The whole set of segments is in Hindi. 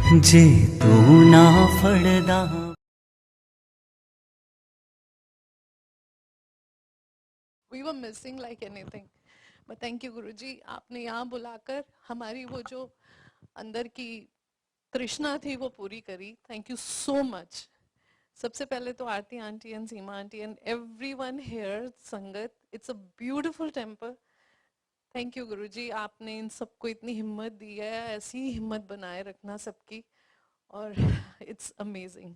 जे तू ना फड़दा। We were missing like anything. But thank you गुरुजी, आपने यहाँ बुलाकर हमारी वो जो अंदर की तृष्णा थी वो पूरी करी. Thank you so much. सबसे पहले तो Aarti aunty and Seema aunty and everyone here, संगत, it's a beautiful temple. Thank you Guruji, आपने इन सबको इतनी हिम्मत दी है. ऐसी ही हिम्मत बनाए रखना सबकी. और इट्स अमेजिंग.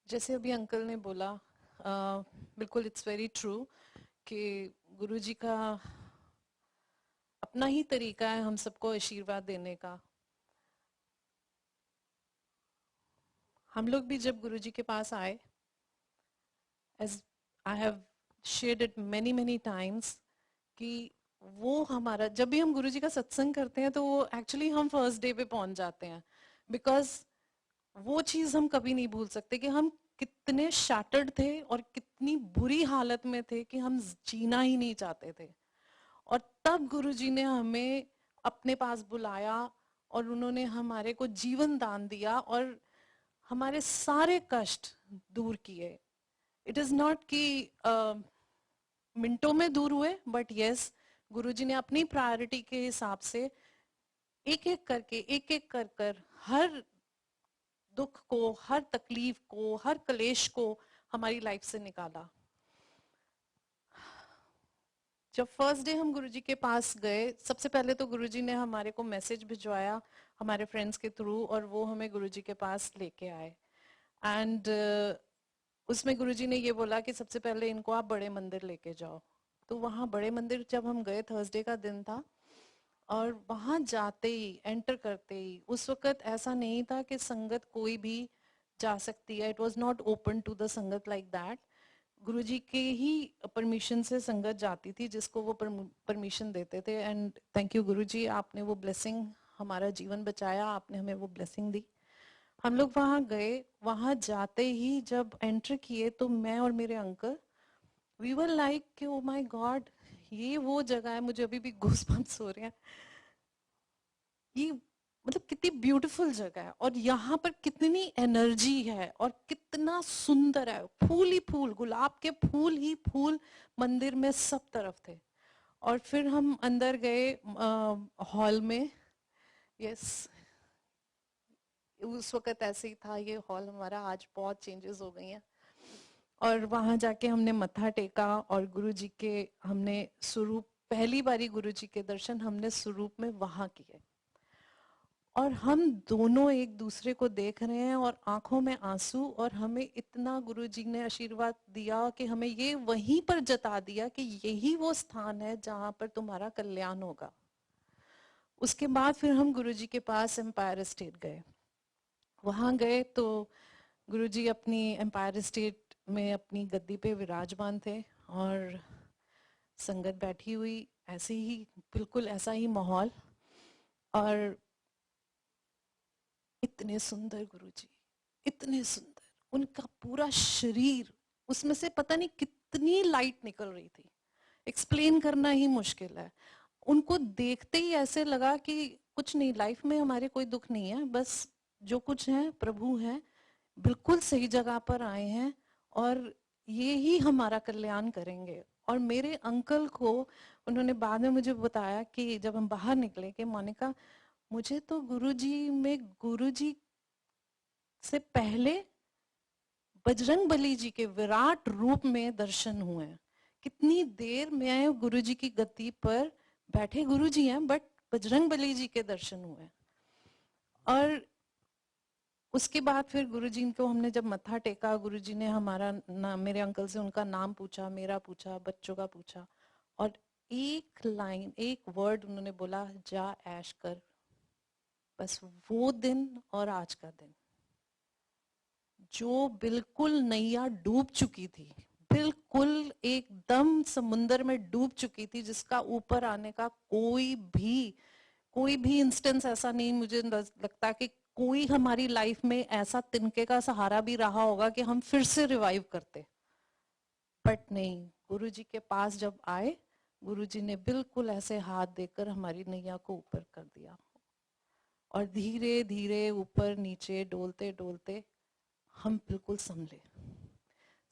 जैसे अभी अंकल ने बोला, बिल्कुल इट्स वेरी ट्रू कि गुरुजी का अपना ही तरीका है हम सबको आशीर्वाद देने का. हम लोग भी जब गुरुजी के पास आए, as I have shared it many many times, कि वो हमारा जब भी हम गुरुजी का सत्संग करते हैं तो वो एक्चुअली हम फर्स्ट डे पे पहुंच जाते हैं. बिकॉज वो चीज हम कभी नहीं भूल सकते कि हम कितने शैटर्ड थे और कितनी बुरी हालत में थे कि हम जीना ही नहीं चाहते थे. और तब गुरुजी ने हमें अपने पास बुलाया और उन्होंने हमारे को जीवन दान दिया और हमारे सारे कष्ट दूर किए. इट इज नॉट कि मिनटों में दूर हुए, बट यस, गुरुजी ने अपनी प्रायोरिटी के हिसाब से एक एक करके, एक एक कर कर हर दुख को, हर तकलीफ को, हर कलेश को हमारी लाइफ से निकाला. जब फर्स्ट डे हम गुरुजी के पास गए, सबसे पहले तो गुरुजी ने हमारे को मैसेज भिजवाया हमारे फ्रेंड्स के थ्रू और वो हमें गुरुजी के पास लेके आए. एंड उसमें गुरुजी ने ये बोला कि सबसे पहले इनको आप बड़े मंदिर लेके जाओ. तो वहाँ बड़े मंदिर जब हम गए, थर्सडे का दिन था, और वहां जाते ही, एंटर करते ही, उस वक्त ऐसा नहीं था कि संगत कोई भी जा सकती है. It was not open to the संगत लाइक दैट. गुरुजी के ही परमिशन से संगत जाती थी, जिसको वो परमिशन देते थे. एंड थैंक यू गुरुजी, आपने वो ब्लेसिंग, हमारा जीवन बचाया, आपने हमें वो ब्लेसिंग दी. हम लोग वहां गए. वहां जाते ही जब एंटर किए तो मैं और मेरे uncle, we were like, oh my god, ये वो जगह है. मुझे अभी भी गूज़बम्प्स हो रहे हैं. ये मतलब कितनी ब्यूटीफुल जगह है और यहाँ पर कितनी एनर्जी है और कितना सुंदर है. फूल ही फूल, गुलाब के फूल ही फूल मंदिर में सब तरफ थे. और फिर हम अंदर गए हॉल में. यस, उस वक्त ऐसे ही था ये हॉल हमारा. आज बहुत चेंजेस हो गई हैं. और वहां जाके हमने मत्था टेका और गुरुजी के हमने स्वरूप, पहली बारी गुरुजी के दर्शन हमने स्वरूप में वहां किए. और हम दोनों एक दूसरे को देख रहे हैं और आंखों में आंसू. और हमें इतना गुरुजी ने आशीर्वाद दिया कि हमें ये वहीं पर जता दिया कि यही वो स्थान है जहां पर तुम्हारा कल्याण होगा. उसके बाद फिर हम गुरुजी के पास एम्पायर स्टेट गए. वहां गए तो गुरुजी अपनी एम्पायर स्टेट में अपनी गद्दी पे विराजमान थे और संगत बैठी हुई, ऐसे ही, बिल्कुल ऐसा ही माहौल. और इतने सुंदर गुरुजी, इतने सुंदर. उनका पूरा शरीर, उसमें से पता नहीं कितनी लाइट निकल रही थी, एक्सप्लेन करना ही मुश्किल है. उनको देखते ही ऐसे लगा कि कुछ नहीं, लाइफ में हमारे कोई दुख नहीं है, बस जो कुछ है प्रभु हैं, बिल्कुल सही जगह पर आए हैं और ये ही हमारा कल्याण करेंगे. और मेरे अंकल को उन्होंने बाद में मुझे बताया कि जब हम बाहर निकले कि मोनिका, मुझे तो गुरुजी में, गुरुजी से पहले बजरंग बली जी के विराट रूप में दर्शन हुए हैं. कितनी देर में गुरुजी की गद्दी पर बैठे गुरुजी हैं, बट बजरंग बली जी के दर्शन हुए हैं. और उसके बाद फिर गुरुजी को हमने जब मत्था टेका, गुरुजी ने हमारा नाम, मेरे अंकल से उनका नाम पूछा, मेरा पूछा, बच्चों का पूछा. और एक लाइन, एक वर्ड उन्होंने बोला, जा ऐश कर. बस वो दिन और आज का दिन, जो बिल्कुल नैया डूब चुकी थी, बिल्कुल एकदम समुंदर में डूब चुकी थी, जिसका ऊपर आने का कोई भी इंस्टेंस ऐसा नहीं मुझे लगता कि कोई हमारी लाइफ में ऐसा तिनके का सहारा भी रहा होगा कि हम फिर से रिवाइव करते. बट नहीं, गुरु जी के पास जब आए गुरुजी ने बिल्कुल ऐसे हाथ देकर हमारी नैया को ऊपर कर दिया और धीरे धीरे ऊपर नीचे डोलते डोलते हम बिल्कुल संभले।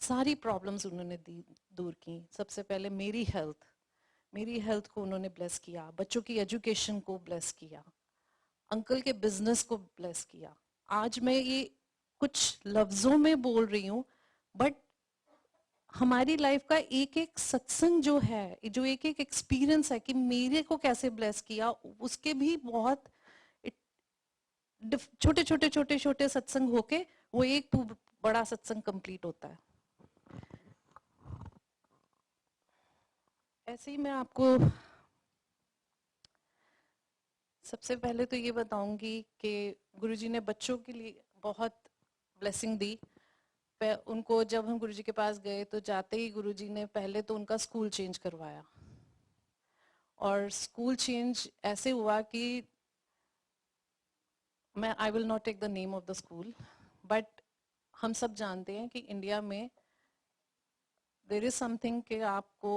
सारी प्रॉब्लम्स उन्होंने दूर की। सबसे पहले मेरी हेल्थ को उन्होंने ब्लेस किया, बच्चों की एजुकेशन को ब्लेस किया, अंकल के बिजनेस को ब्लेस किया। आज मैं ये कुछ लफ्जों में बोल रही हूँ, बट हमारी लाइफ का एक एक सत्संग जो है, जो एक एक एक्सपीरियंस है कि मेरे को कैसे ब्लेस किया, उसके भी बहुत छोटे छोटे छोटे छोटे सत्संग होके वो एक बड़ा सत्संग कंप्लीट होता है। ऐसे ही मैं आपको सबसे पहले तो ये बताऊंगी कि गुरुजी ने बच्चों के लिए बहुत ब्लेसिंग दी। उनको जब हम गुरुजी के पास गए तो जाते ही गुरुजी ने पहले तो उनका स्कूल चेंज करवाया, और स्कूल चेंज ऐसे हुआ कि मैं I will not take the name of the school, but हम सब जानते हैं कि इंडिया में देयर इज समथिंग कि आपको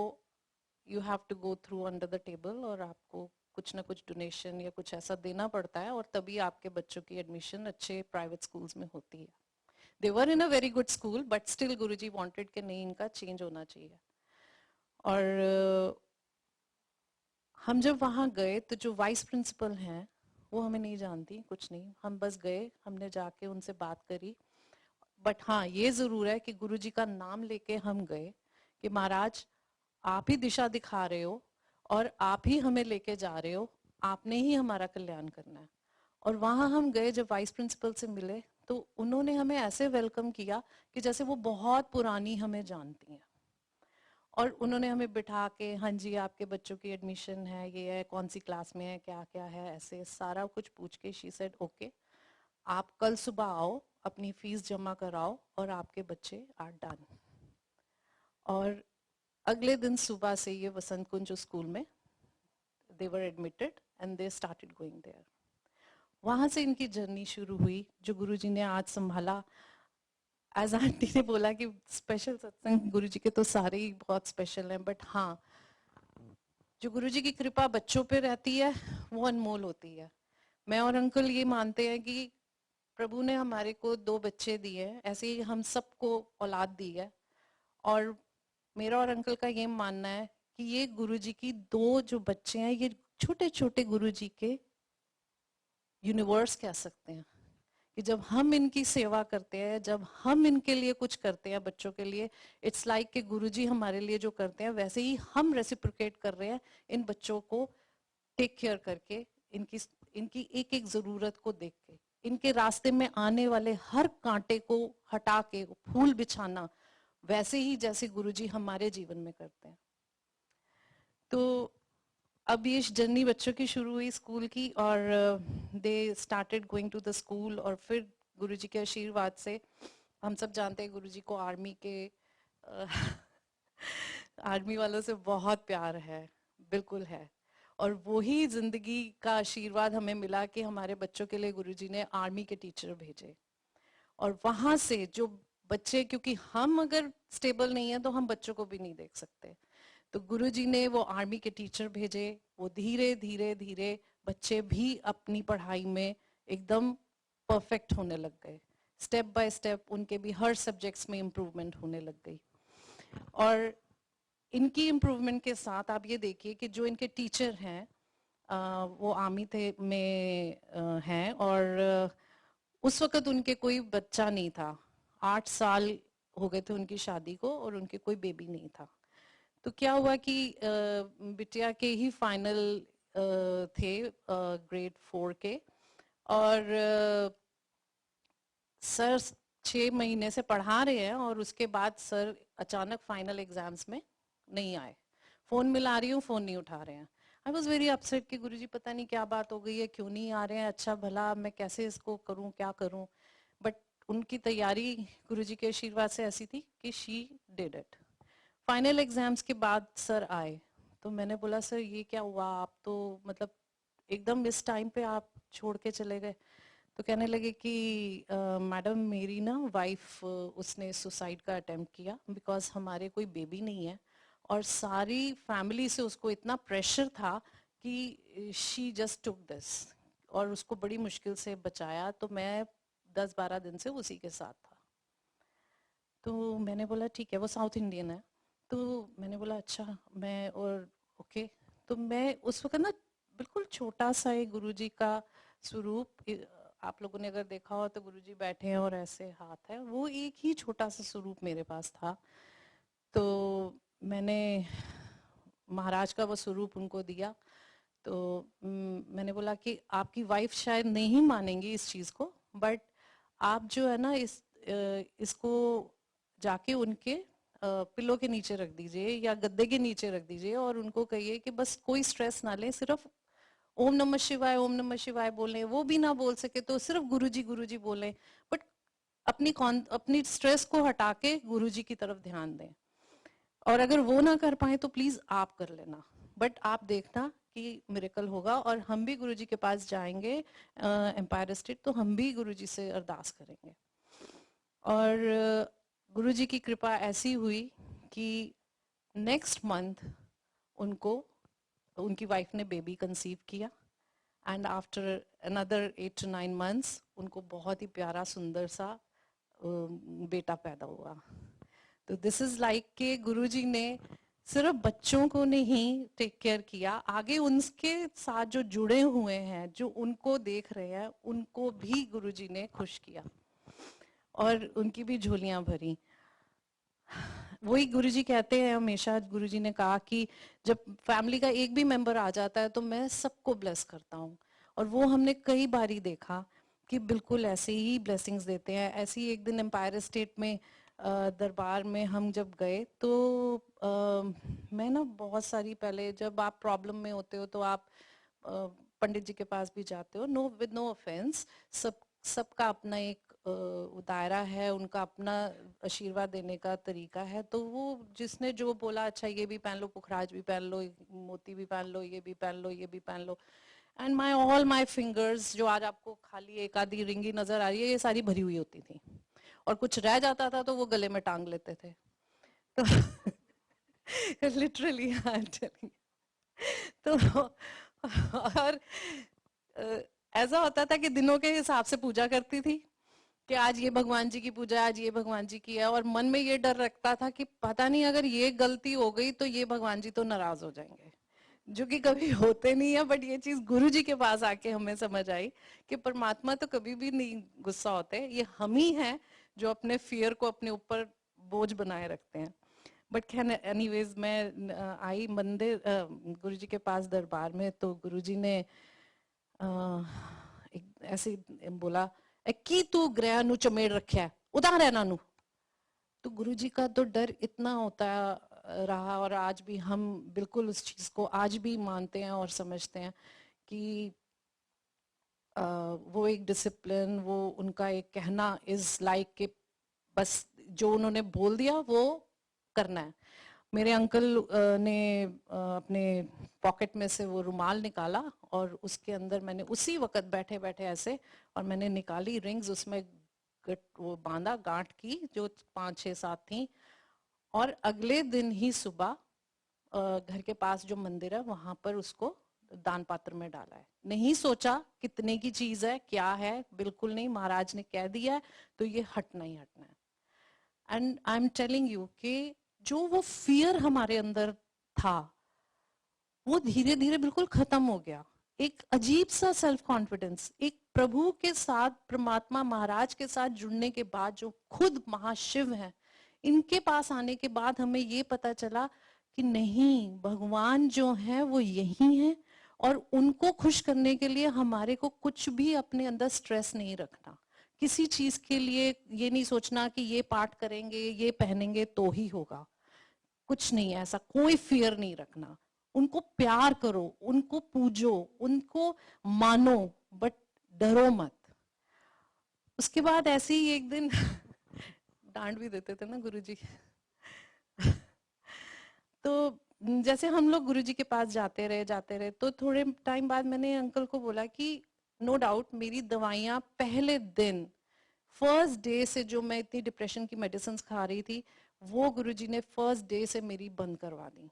you have to go through under the table, और आपको कुछ ना कुछ डोनेशन या कुछ ऐसा देना पड़ता है, और तभी आपके बच्चों की एडमिशन अच्छे प्राइवेट स्कूल्स में होती है। They were in a very good school, but still Guruji wanted कि नहीं, इनका चेंज होना चाहिए। और हम जब वहाँ गए तो जो वाइस प्रिंसिपल हैं वो हमें नहीं जानती, कुछ नहीं, हम बस गए, हमने जाके उनसे बात करी। बट हाँ, ये जरूर है कि गुरुजी का नाम लेके हम गए कि महाराज आप ही दिशा दिखा रहे हो और आप ही हमें लेके जा रहे हो, आपने ही हमारा कल्याण करना है। और वहां हम गए, जब वाइस प्रिंसिपल से मिले तो उन्होंने हमें ऐसे वेलकम किया कि जैसे वो बहुत पुरानी हमें जानती हैं। और उन्होंने हमें बिठा के, हाँ जी आपके बच्चों की एडमिशन है, ये है, कौन सी क्लास में है, क्या क्या है, ऐसे सारा कुछ पूछ के शी सेड ओके, आप कल सुबह आओ, अपनी फीस जमा कराओ और आपके बच्चे आर डन। और अगले दिन सुबह से ये वसंत कुंज स्कूल में they were admitted and they started going there. वहां से इनकी जर्नी शुरू हुई, जो गुरुजी ने आज संभाला। एज आंटी ने बोला कि स्पेशल सत्संग गुरुजी के तो सारे ही बहुत स्पेशल हैं, बट हाँ, जो गुरुजी की कृपा बच्चों पे रहती है वो अनमोल होती है। मैं और अंकल ये मानते हैं कि प्रभु ने हमारे को 2 बच्चे दिए हैं, ऐसे ही हम सबको औलाद दी है। और मेरा और अंकल का ये मानना है कि ये गुरुजी की 2 जो बच्चे हैं, ये छोटे छोटे गुरुजी के यूनिवर्स कह सकते हैं। कि जब हम इनकी सेवा करते हैं, जब हम इनके लिए कुछ करते हैं बच्चों के लिए, इट्स लाइक कि गुरुजी हमारे लिए जो करते हैं वैसे ही हम रेसिप्रोकेट कर रहे हैं इन बच्चों को टेक केयर करके, इनकी इनकी एक एक जरूरत को देख के, इनके रास्ते में आने वाले हर कांटे को हटा के फूल बिछाना, वैसे ही जैसे गुरुजी हमारे जीवन में करते हैं। तो अब ये जर्नी बच्चों की शुरू हुई स्कूल की, और they started going to the school. और फिर गुरुजी के आशीर्वाद से, हम सब जानते हैं गुरुजी को आर्मी के आर्मी वालों से बहुत प्यार है, बिल्कुल है। और वही जिंदगी का आशीर्वाद हमें मिला कि हमारे बच्चों के लिए गुरुजी ने आर्मी के टीचर भेजे। और वहां से जो बच्चे, क्योंकि हम अगर स्टेबल नहीं है तो हम बच्चों को भी नहीं देख सकते, तो गुरुजी ने वो आर्मी के टीचर भेजे। वो धीरे धीरे धीरे बच्चे भी अपनी पढ़ाई में एकदम परफेक्ट होने लग गए। स्टेप बाय स्टेप उनके भी हर सब्जेक्ट्स में इम्प्रूवमेंट होने लग गई। और इनकी इम्प्रूवमेंट के साथ आप ये देखिए कि जो इनके टीचर हैं, वो आर्मी थे में हैं, और उस वक्त उनके कोई बच्चा नहीं था। 8 साल हो गए थे उनकी शादी को और उनके कोई बेबी नहीं था। तो क्या हुआ कि बिटिया के ही फाइनल थे ग्रेड 4 के, और सर 6 महीने से पढ़ा रहे हैं और उसके बाद सर अचानक फाइनल एग्जाम्स में नहीं आए। फोन मिला रही हूँ, फोन नहीं उठा रहे हैं। आई वॉज वेरी अपसेट कि गुरुजी पता नहीं क्या बात हो गई है, क्यों नहीं आ रहे हैं, अच्छा भला मैं कैसे इसको करूं, क्या करूं। बट उनकी तैयारी गुरुजी के आशीर्वाद से ऐसी थी कि she did it. Final exams के बाद सर आए, तो मैंने बोला सर ये क्या हुआ, आप तो मतलब एकदम इस टाइम पे आप छोड़ के चले गए। तो कहने लगे कि मैडम मेरी ना वाइफ उसने सुसाइड का अटेम्प्ट किया, बिकॉज हमारे कोई बेबी नहीं है, और सारी फैमिली से उसको इतना प्रेशर था कि शी जस्ट टुक दिस, और उसको बड़ी मुश्किल से बचाया। तो मैं 10-12 दिन से उसी के साथ था। तो मैंने बोला ठीक है, वो साउथ इंडियन है, तो मैंने बोला अच्छा, मैं और ओके। तो मैं उस वक्त ना बिल्कुल छोटा सा एक गुरुजी का स्वरूप, आप लोगों ने अगर देखा हो तो गुरुजी बैठे हैं और ऐसे हाथ है, वो एक ही छोटा सा स्वरूप मेरे पास था। तो मैंने महाराज का वो स्वरूप उनको दिया। तो मैंने बोला कि आपकी वाइफ शायद नहीं मानेंगी इस चीज को, बट आप जो है ना इसको जाके उनके पिलो के नीचे रख दीजिए या गद्दे के नीचे रख दीजिए, और उनको कहिए कि बस कोई स्ट्रेस ना लें, सिर्फ ओम नमः शिवाय, ओम नमः शिवाय बोलें। वो भी ना बोल सके तो सिर्फ गुरुजी बोलें, बट अपनी स्ट्रेस को हटा के गुरुजी की तरफ ध्यान दें। और अगर वो ना कर पाए तो प्लीज आप कर लेना, बट आप देखना कि मिरेकल होगा। और हम भी गुरुजी के पास जाएंगे एम्पायर स्टेट, तो हम भी गुरुजी से अरदास करेंगे। और गुरुजी की कृपा ऐसी हुई कि नेक्स्ट मंथ उनको, उनकी वाइफ ने बेबी कंसीव किया, and after another 8 to 9 months उनको बहुत ही प्यारा सुंदर सा बेटा पैदा हुआ। तो दिस इज लाइक के गुरुजी ने सिर्फ बच्चों को नहीं टेक केयर किया, आगे उनके साथ जो जुड़े हुए हैं, जो उनको देख रहे हैं, उनको भी गुरुजी ने खुश किया और उनकी भी झोलियां भरी। वही गुरुजी कहते हैं, हमेशा गुरुजी ने कहा कि जब फैमिली का एक भी मेंबर आ जाता है तो मैं सबको ब्लेस करता हूँ। और वो हमने कई बारी देखा कि बिल्कुल ऐसे ही ब्लेसिंग्स देते हैं। ऐसे ही एक दिन एम्पायर स्टेट में दरबार में हम जब गए तो मैं ना बहुत सारी, पहले जब आप प्रॉब्लम में होते हो तो आप पंडित जी के पास भी जाते हो, नो विद नो ऑफेंस, सबका अपना एक दायरा है, उनका अपना आशीर्वाद देने का तरीका है। तो वो जिसने जो बोला, अच्छा ये भी पहन लो, पुखराज भी पहन लो, मोती भी पहन लो, ये भी पहन लो, ये भी पहन लो, and my all my fingers, जो आज आपको खाली एक आधी रिंगी नजर आ रही है, ये सारी भरी हुई होती थी। और कुछ रह जाता था तो वो गले में टांग लेते थे। तो लिटरली आई एम टेलिंग। तो और ऐसा होता था कि दिनों के हिसाब से पूजा करती थी कि आज ये भगवान जी की पूजा, आज ये भगवान जी की है, और मन में ये डर रखता था कि पता नहीं अगर ये गलती हो गई तो ये भगवान जी तो नाराज हो जाएंगे, जो कि कभी होते नहीं है। बट ये चीज गुरु जी के पास आके हमें समझ आई कि परमात्मा तो कभी भी नहीं गुस्सा होते, ये हम ही हैं जो अपने फियर को अपने ऊपर बोझ बनाए रखते हैं। बट खैर एनीवेज, मैं आई मंदिर गुरु जी के पास दरबार में, तो गुरु जी ने एक ऐसे बोला कि तू ग्रह नु चमेड़ रखा है, उदार रहना नु। तो गुरुजी का तो डर इतना होता रहा, और आज भी हम बिल्कुल उस चीज को आज भी मानते हैं और समझते हैं कि वो एक डिसिप्लिन, वो उनका एक कहना इज लाइक कि बस जो उन्होंने बोल दिया वो करना है। मेरे अंकल ने अपने पॉकेट में से वो रुमाल निकाला, और उसके अंदर मैंने उसी वक्त बैठे बैठे ऐसे, और मैंने निकाली रिंग्स, उसमें वो बांधा गांठ की, जो 5 6 7 थी। और अगले दिन ही सुबह घर के पास जो मंदिर है वहां पर उसको दान पात्र में डाला है। नहीं सोचा कितने की चीज है, क्या है, बिल्कुल नहीं, महाराज ने कह दिया है तो ये हटना ही हटना है। And I am telling you कि जो वो फियर हमारे अंदर था वो धीरे धीरे बिल्कुल खत्म हो गया। एक अजीब सा सेल्फ कॉन्फिडेंस, एक प्रभु के साथ, परमात्मा महाराज के साथ जुड़ने के बाद, जो खुद महाशिव हैं, इनके पास आने के बाद हमें ये पता चला कि नहीं, भगवान जो है वो यही है, और उनको खुश करने के लिए हमारे को कुछ भी अपने अंदर स्ट्रेस नहीं रखना। किसी चीज के लिए ये नहीं सोचना कि ये पाठ करेंगे, ये पहनेंगे तो ही होगा, कुछ नहीं, ऐसा कोई फियर नहीं रखना। उनको प्यार करो, उनको पूजो, उनको मानो, बट डरो मत। उसके बाद ऐसे ही एक दिन डांट भी देते थे ना गुरुजी। तो जैसे हम लोग गुरुजी के पास जाते रहे, तो थोड़े टाइम बाद मैंने अंकल को बोला कि नो डाउट मेरी दवाइयां पहले दिन, फर्स्ट डे से जो मैं इतनी डिप्रेशन की मेडिसिन खा रही थी, वो गुरुजी ने फर्स्ट डे से मेरी बंद करवा दी।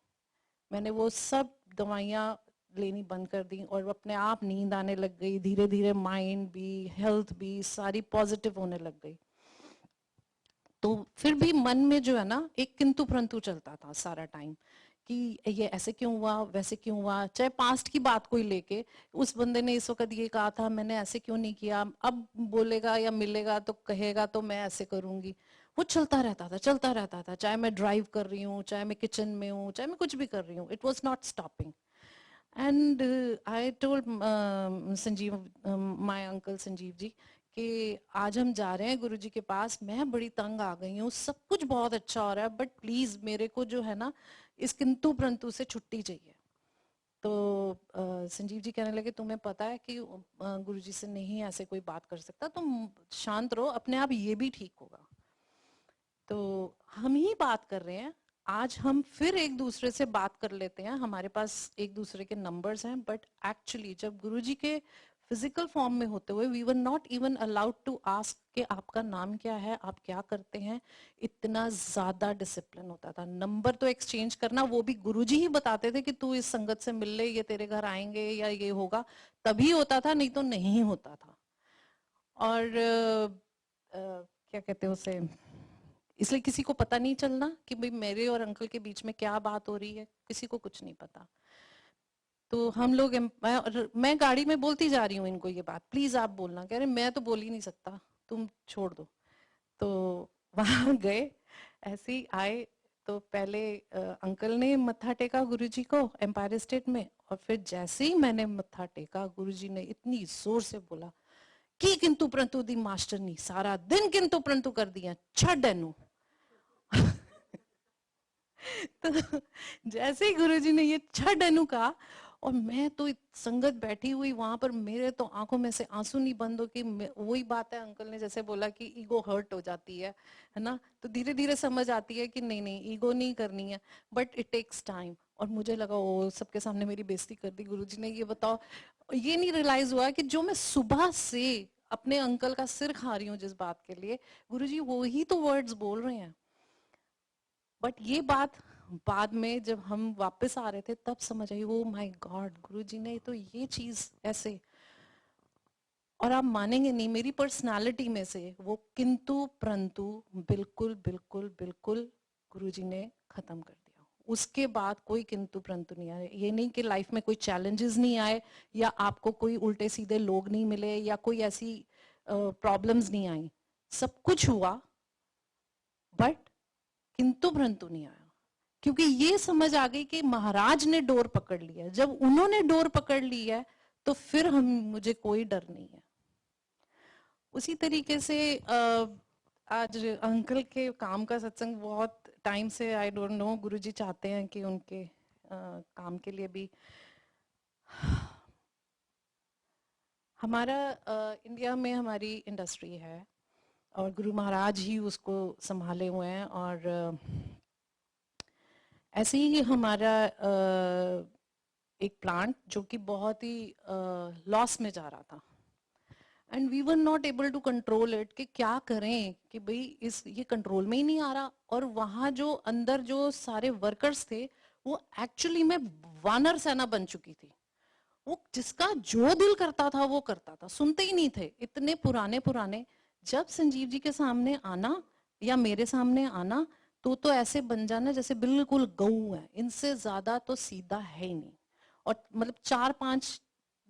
मैंने वो सब दवाइयाँ लेनी बंद कर दी और अपने आप नींद आने लग गई, धीरे धीरे माइंड भी, हेल्थ भी सारी पॉजिटिव होने लग गई। तो फिर भी मन में जो है ना एक किंतु परंतु चलता था सारा टाइम कि ये ऐसे क्यों हुआ, वैसे क्यों हुआ, चाहे पास्ट की बात कोई लेके, उस बंदे ने इस वक्त ये कहा था, मैंने ऐसे क्यों नहीं किया, अब बोलेगा या मिलेगा तो कहेगा तो मैं ऐसे करूंगी। वो चलता रहता था, चलता रहता था, चाहे मैं ड्राइव कर रही हूँ, चाहे मैं किचन में हूँ, चाहे मैं कुछ भी कर रही हूँ, it was not stopping. And I told Sanjeev, my uncle Sanjeev ji, कि आज हम जा रहे हैं गुरुजी के पास, मैं बड़ी तंग आ गई हूँ, सब कुछ बहुत अच्छा हो रहा है, बट प्लीज मेरे को जो है ना इस किंतु परंतु से छुट्टी चाहिए। तो संजीव जी कहने लगे, तुम्हें पता है कि गुरुजी से नहीं ऐसे कोई बात कर सकता, तुम शांत रहो, अपने आप ये भी ठीक होगा। तो हम ही बात कर रहे हैं, आज हम फिर एक दूसरे से बात कर लेते हैं, हमारे पास एक दूसरे के नंबर्स हैं, बट एक्चुअली जब गुरुजी के फिजिकल फॉर्म में होते हुए we were not even allowed to ask कि आपका नाम क्या है, आप क्या करते हैं। इतना ज्यादा डिसिप्लिन होता था। नंबर तो एक्सचेंज करना वो भी गुरुजी ही बताते थे कि तू इस संगत से मिल ले, ये तेरे घर आएंगे या ये होगा, तभी होता था, नहीं तो नहीं होता था। और क्या कहते हैं उसे, इसलिए किसी को पता नहीं चलना कि भाई मेरे और अंकल के बीच में क्या बात हो रही है, किसी को कुछ नहीं पता। तो हम लोग, मैं गाड़ी में बोलती जा रही हूँ इनको ये बात, प्लीज आप बोलना, कह रहे मैं तो बोल ही नहीं सकता, तुम छोड़ दो। तो वहां गए, ऐसे ही आए, तो पहले अंकल ने मत्था टेका गुरुजी को एम्पायर स्टेट में, और फिर जैसे ही मैंने मत्था टेका, गुरुजी ने इतनी जोर से बोला कि किंतु परंतु दी मास्टर नी सारा दिन किंतु परंतु कर दिया, छड़ एनू। तो जैसे ही गुरुजी ने ये छठ अनु कहा, और मैं तो संगत बैठी हुई वहां पर, मेरे तो आंखों में से आंसू नहीं बंद हो कि वही बात है, अंकल ने जैसे बोला कि ईगो हर्ट हो जाती है ना, तो धीरे धीरे समझ आती है कि नहीं नहीं ईगो नहीं करनी है, बट इट टेक्स टाइम। और मुझे लगा ओ सबके सामने मेरी बेइज्जती कर दी गुरुजी ने, ये बताओ, ये नहीं रियलाइज हुआ कि जो मैं सुबह से अपने अंकल का सिर खा रही हूँ जिस बात के लिए, गुरुजी वो ही तो वर्ड्स बोल रहे हैं। बट ये बात बाद में जब हम वापस आ रहे थे तब समझ आई, ओ माय गॉड, गुरुजी ने तो ये चीज ऐसे। और आप मानेंगे नहीं, मेरी पर्सनालिटी में से वो किंतु परंतु बिल्कुल बिल्कुल बिल्कुल गुरुजी ने खत्म कर दिया। उसके बाद कोई किंतु परंतु नहीं आया। ये नहीं कि लाइफ में कोई चैलेंजेस नहीं आए, या आपको कोई उल्टे सीधे लोग नहीं मिले, या कोई ऐसी प्रॉब्लम्स नहीं आई, सब कुछ हुआ, बट किंतु परंतु नहीं आया। क्योंकि ये समझ आ गई कि महाराज ने डोर पकड़ लिया है, जब उन्होंने डोर पकड़ ली है तो फिर हम, मुझे कोई डर नहीं है। उसी तरीके से आज अंकल के काम का सत्संग बहुत टाइम से, आई डोंट नो, गुरुजी चाहते हैं कि उनके काम के लिए भी हमारा इंडिया में हमारी इंडस्ट्री है और गुरु महाराज ही उसको संभाले हुए हैं। और ऐसे ही हमारा एक प्लांट जो कि बहुत ही लॉस में जा रहा था, and we were not able to control it, कि क्या करें कि भाई इस ये कंट्रोल में ही नहीं आ रहा। और वहां जो अंदर जो सारे वर्कर्स थे वो एक्चुअली में वानर सेना बन चुकी थी। वो जिसका जो दिल करता था वो करता था, सुनते ही नहीं थे, इतने पुराने पुराने। जब संजीव जी के सामने आना या मेरे सामने आना तो ऐसे बन जाना जैसे बिल्कुल गऊ है, इनसे ज्यादा तो सीधा है ही नहीं। और मतलब 4 5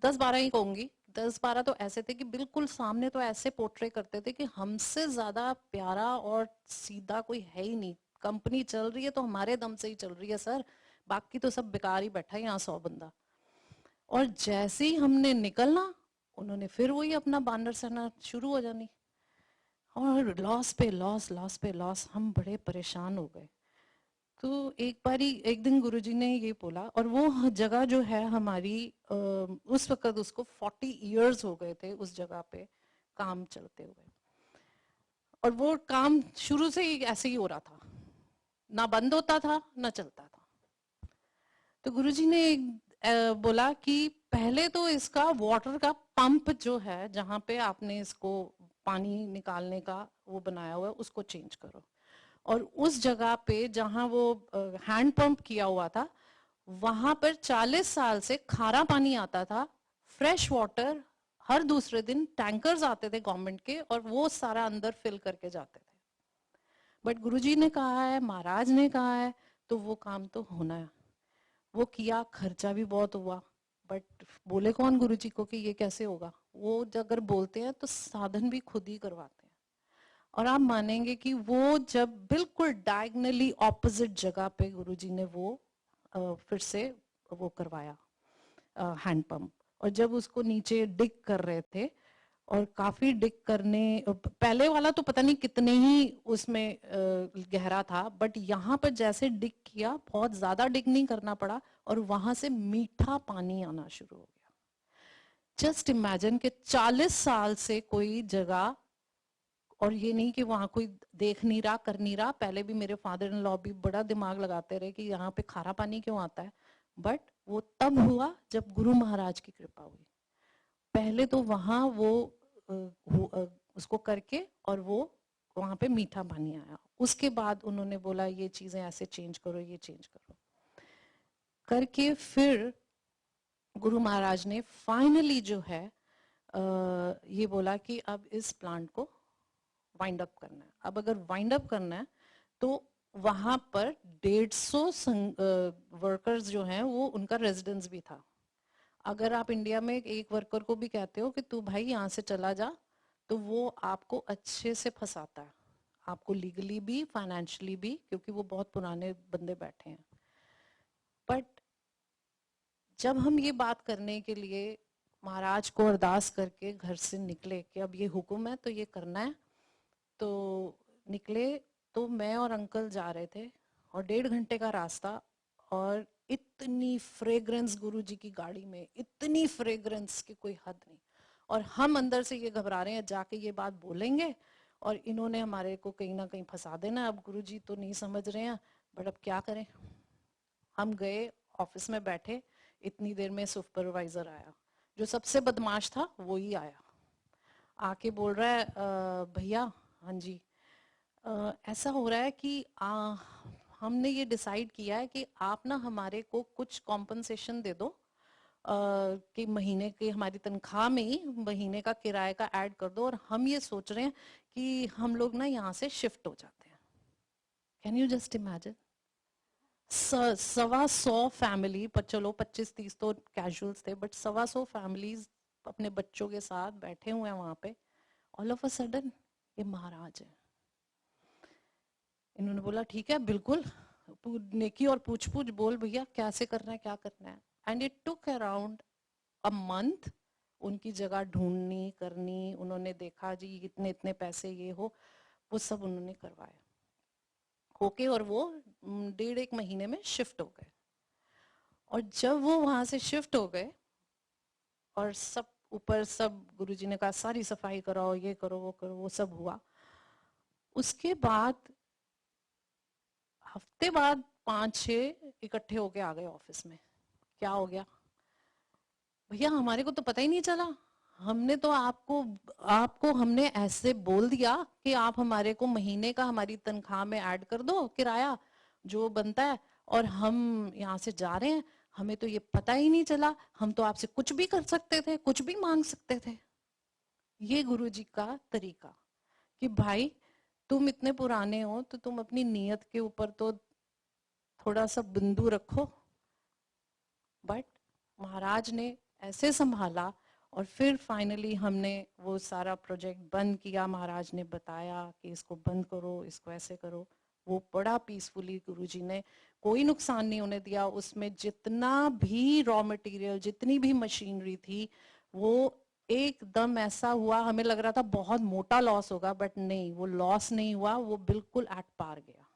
10 12 ही कहूंगी, 10 12 तो ऐसे थे कि बिल्कुल सामने तो ऐसे पोर्ट्रे करते थे कि हमसे ज्यादा प्यारा और सीधा कोई है ही नहीं। कंपनी चल रही है तो हमारे दम से ही चल रही है सर, बाकी तो सब बेकार ही बैठा है यहाँ 100 बंदा। और जैसे ही हमने निकलना, उन्होंने फिर वही अपना बानर सेना शुरू हो जानी, और लॉस पे लॉस, लॉस पे लॉस, हम बड़े परेशान हो गए। तो एक बारी एक दिन गुरुजी ने ये बोला, और वो जगह जो है हमारी उस वक्त उसको 40 इयर्स हो गए थे उस जगह पे काम चलते हुए, और वो काम शुरू से ही ऐसे ही हो रहा था, ना बंद होता था ना चलता था। तो गुरुजी ने बोला कि पहले तो इसका वाटर का पंप जो है जहां पे आपने इसको पानी निकालने का वो बनाया हुआ है उसको चेंज करो। और उस जगह पे जहां वो हैंड पंप किया हुआ था, वहां पर 40 साल से खारा पानी आता था, फ्रेश वाटर। हर दूसरे दिन टैंकर्स आते थे गवर्नमेंट के और वो सारा अंदर फिल करके जाते थे। बट गुरुजी ने कहा है, महाराज ने कहा है, तो वो काम तो होना है। वो किया, खर्चा भी बहुत हुआ, बट बोले कौन गुरुजी को कि ये कैसे होगा। वो अगर बोलते हैं तो साधन भी खुद ही करवाते हैं। और आप मानेंगे कि वो जब बिल्कुल डायगनली ऑपोजिट जगह पे गुरुजी ने वो फिर से वो करवाया हैंड पंप। और जब उसको नीचे डिग कर रहे थे, और काफी डिग करने, पहले वाला तो पता नहीं कितने ही उसमें गहरा था, बट यहाँ पर जैसे डिग किया, बहुत ज्यादा डिग नहीं करना पड़ा, और वहां से मीठा पानी आना शुरू हो गया। जस्ट इमेजिन कि 40 साल से कोई जगह, और ये नहीं कि वहां कोई देख नहीं रहा, कर नहीं रहा। पहले भी मेरे फादर इन लॉ भी बड़ा दिमाग लगाते रहे कि यहाँ पे खारा पानी क्यों आता है, बट वो तब हुआ जब गुरु महाराज की कृपा हुई। पहले तो वहां वो उसको करके, और वो वहां पे मीठा पानी आया। उसके बाद उन्होंने बोला ये चीजें ऐसे चेंज करो, ये चेंज करो करके, फिर गुरु महाराज ने फाइनली जो है ये बोला कि अब इस प्लांट को वाइंड अप करना है। अब अगर वाइंड अप करना है तो वहां पर 150 वर्कर्स जो हैं, वो उनका रेजिडेंस भी था। अगर आप इंडिया में एक वर्कर को भी कहते हो कि तू भाई यहाँ से चला जा, तो वो आपको अच्छे से फंसाता है, आपको लीगली भी, फाइनेंशियली भी, क्योंकि वो बहुत पुराने बंदे बैठे हैं। बट जब हम ये बात करने के लिए महाराज को अरदास करके घर से निकले कि अब ये हुक्म है तो ये करना है, तो निकले, तो मैं और अंकल जा रहे थे, और 1.5 घंटे का रास्ता, और इतनी फ्रेग्रेंस गुरुजी की गाड़ी में, इतनी फ्रेग्रेंस की कोई हद नहीं। और हम अंदर से ये घबरा रहे हैं जाके ये बात बोलेंगे, और इन्होंने हमारे को कहीं ना कहीं फंसा देना। अब गुरुजी तो नहीं समझ रहे हैं, बट अब क्या करें। हम गए, ऑफिस में बैठे, इतनी देर में सुपरवाइजर आया, जो सबसे बदमाश था वो ही आया। आके बोल रहा है भैया, हाँ जी, ऐसा हो रहा है कि हमने ये डिसाइड किया है कि आप ना हमारे को कुछ कॉम्पनसेशन दे दो, कि महीने की हमारी तनख्वाह में ही महीने का किराए का ऐड कर दो, और हम ये सोच रहे हैं कि हम लोग ना यहाँ से शिफ्ट हो जाते हैं। Can you just imagine? 125 family, पर चलो 25-30 तो कैजुअल्स थे, बट 125 फैमिलीज अपने बच्चों के साथ बैठे हुए हैं वहां पे। ऑल ऑफ अ सडन ये महाराज है। इन्होंने बोला ठीक है, बिल्कुल नेकी और पूछ पूछ बोल भैया, कैसे करना है, क्या करना है। And it took around a month उनकी जगह ढूंढनी करनी। उन्होंने देखा जी इतने इतने पैसे ये हो, वो सब उन्होंने करवाए होके, और वो 1.5 महीने में शिफ्ट हो गए। और जब वो वहां से शिफ्ट हो गए, और सब ऊपर सब गुरुजी ने कहा सारी सफाई कराओ, ये करो, वो करो, वो सब हुआ। उसके बाद हफ्ते बाद 5-6 इकट्ठे होके आ गए ऑफिस में। क्या हो गया भैया, हमारे को तो पता ही नहीं चला। हमने तो आपको आपको हमने ऐसे बोल दिया कि आप हमारे को महीने का हमारी तनख्वाह में ऐड कर दो किराया जो बनता है, और हम यहाँ से जा रहे हैं। हमें तो ये पता ही नहीं चला, हम तो आपसे कुछ भी कर सकते थे, कुछ भी मांग सकते थे। ये गुरुजी का तरीका कि भाई तुम इतने पुराने हो तो तुम अपनी नीयत के ऊपर तो थोड़ा सा बिंदु रखो। बट महाराज ने ऐसे संभाला, और फिर फाइनली हमने वो सारा प्रोजेक्ट बंद किया। महाराज ने बताया कि इसको बंद करो, इसको ऐसे करो। वो बड़ा पीसफुली गुरुजी ने, कोई नुकसान नहीं होने दिया। उसमें जितना भी रॉ मटेरियल, जितनी भी मशीनरी थी, वो एकदम ऐसा हुआ, हमें लग रहा था बहुत मोटा लॉस होगा, बट नहीं, वो लॉस नहीं हुआ, वो बिल्कुल एट पार गया।